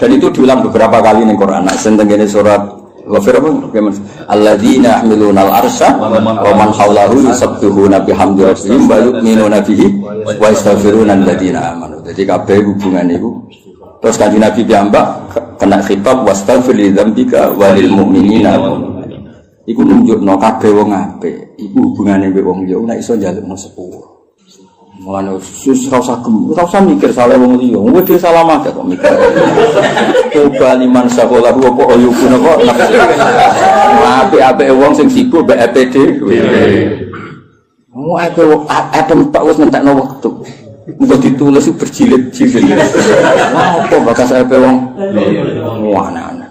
Dan itu diulang beberapa kali ning Quran. Sing tengene surat Ghafir apa? Alladzina yahmiluna al-arsya wa man hawlahu yusabbihuna bihamdi rabbihim wa yu'minuna bihi wa yastaghfiruna alladzina amanu. Jadi kabeh hubungan niku. Terus kanjeng Nabi piyambak kena khitab wastaghfir li dzambika walil mu'minina. Iku nunjukno kabeh wong apik, iku hubungane mbek wong liya nek iso njalukno sepuro. Mulane sus ora usah mikir salah wong liya. Wong dhewe salah mah kok mikir. Coba liman sakola apa oyukune kok apik-apik wong sing sibuk mbek APD. Wong adem tok wis ngentekno wektu. Muga ditulis berjilid-jilid. Apa bakas APD wong? Wah, anak-anak.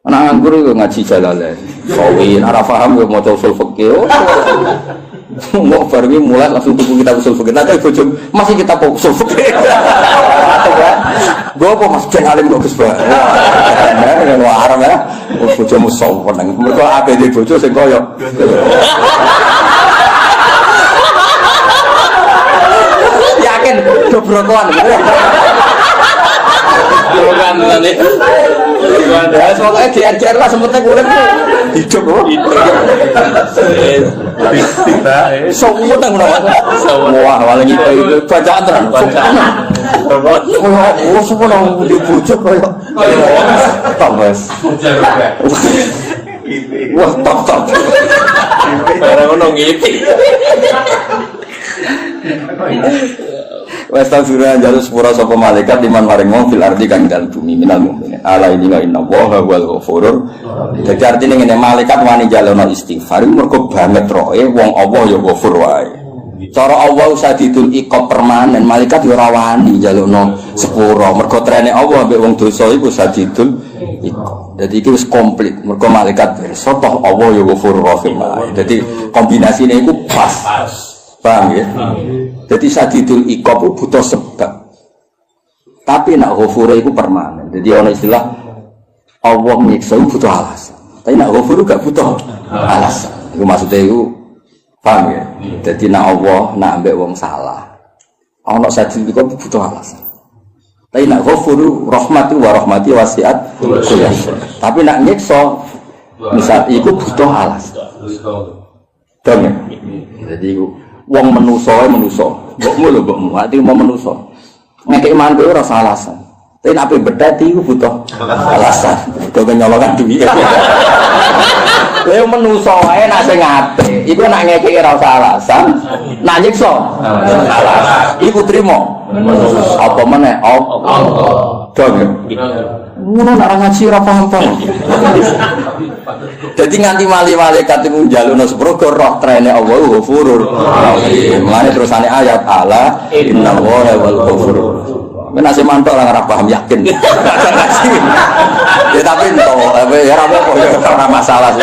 Anak anggur itu ngaji Jalalain. Kawin, ora paham yo maca usul fikih. Mau baru mulai langsung tuku kitab usul fikih. Nanti bojo masih kitab usul fikih. Gue apa mas ben alim bagus banget. Wah, arem ya. Bojomu sopan nang. Mergo APD bojo sing koyo. Yakin dobrokoan. Dobrokan tadi. Ya, soalnya diajar lah sempetnya kulit hidup loh. Semua tang wah, walau itu bacaan terang. Oh, semua nang dibujuk kayak. Tambas. Wah, top. Barang ngono ngiti. Wes tafsirah jalur sepura sapa malaikat liman maring wong fil ardi kang dalem bumi minal mukminin. Ala ini wa inna wa wal ghafurur. Dadi artine ngene malaikat wani jalono istighfar mergo banget roe wong Allah ya ghafur wae. Cara Allah sadidul iqab permanen malaikat ya ora wani jalono sepura mergo trene Allah mbek wong dosa iku sadidul iqab. Dadi iki wis komplit mergo malaikat pirsa toh Allah ya ghafur rahim wae. Dadi kombinasine iku pas. Paham ya? Jadi sadidul iqab itu butuh sebab. Tapi nak ghafur itu permanen. Jadi ana istilah Allah nyiksa butuh alasan. Tapi nak ghafur gak butuh alasan. Itu maksudnya itu paham ya? Jadi nak Allah nak ambek wong salah. Ana sadidul iqab butuh alasan. Tapi nak ghafur rahmati wa rahmati wasiat kulli syai. Tapi nak nyiksa misal iku butuh alasan. Dong ya? Jadi iku wong menuso, mbokmu lho mbokmu, ati mau menuso. Ngekek mantu ora salah alasan. Tapi nek ape bedati iku butuh alasan. Kok nyolongan duit. Kowe menuso wae nek sing apik, iku nek ngekek ora usah alasan, nak nyiksa alasan. Iku trimo. Apa meneh? Allah. Dong. Ngono nek ngaji ora paham-paham. Jadi nganti malaikat itu njalukno sepuro roh trene Allah ghafurur rahim. Mulane terusane ayat ala innallaha wal ghafurur. Men asih mantuk ora paham yakin. Ya tapi entuk, ya ora apa-apa ya ora masalah.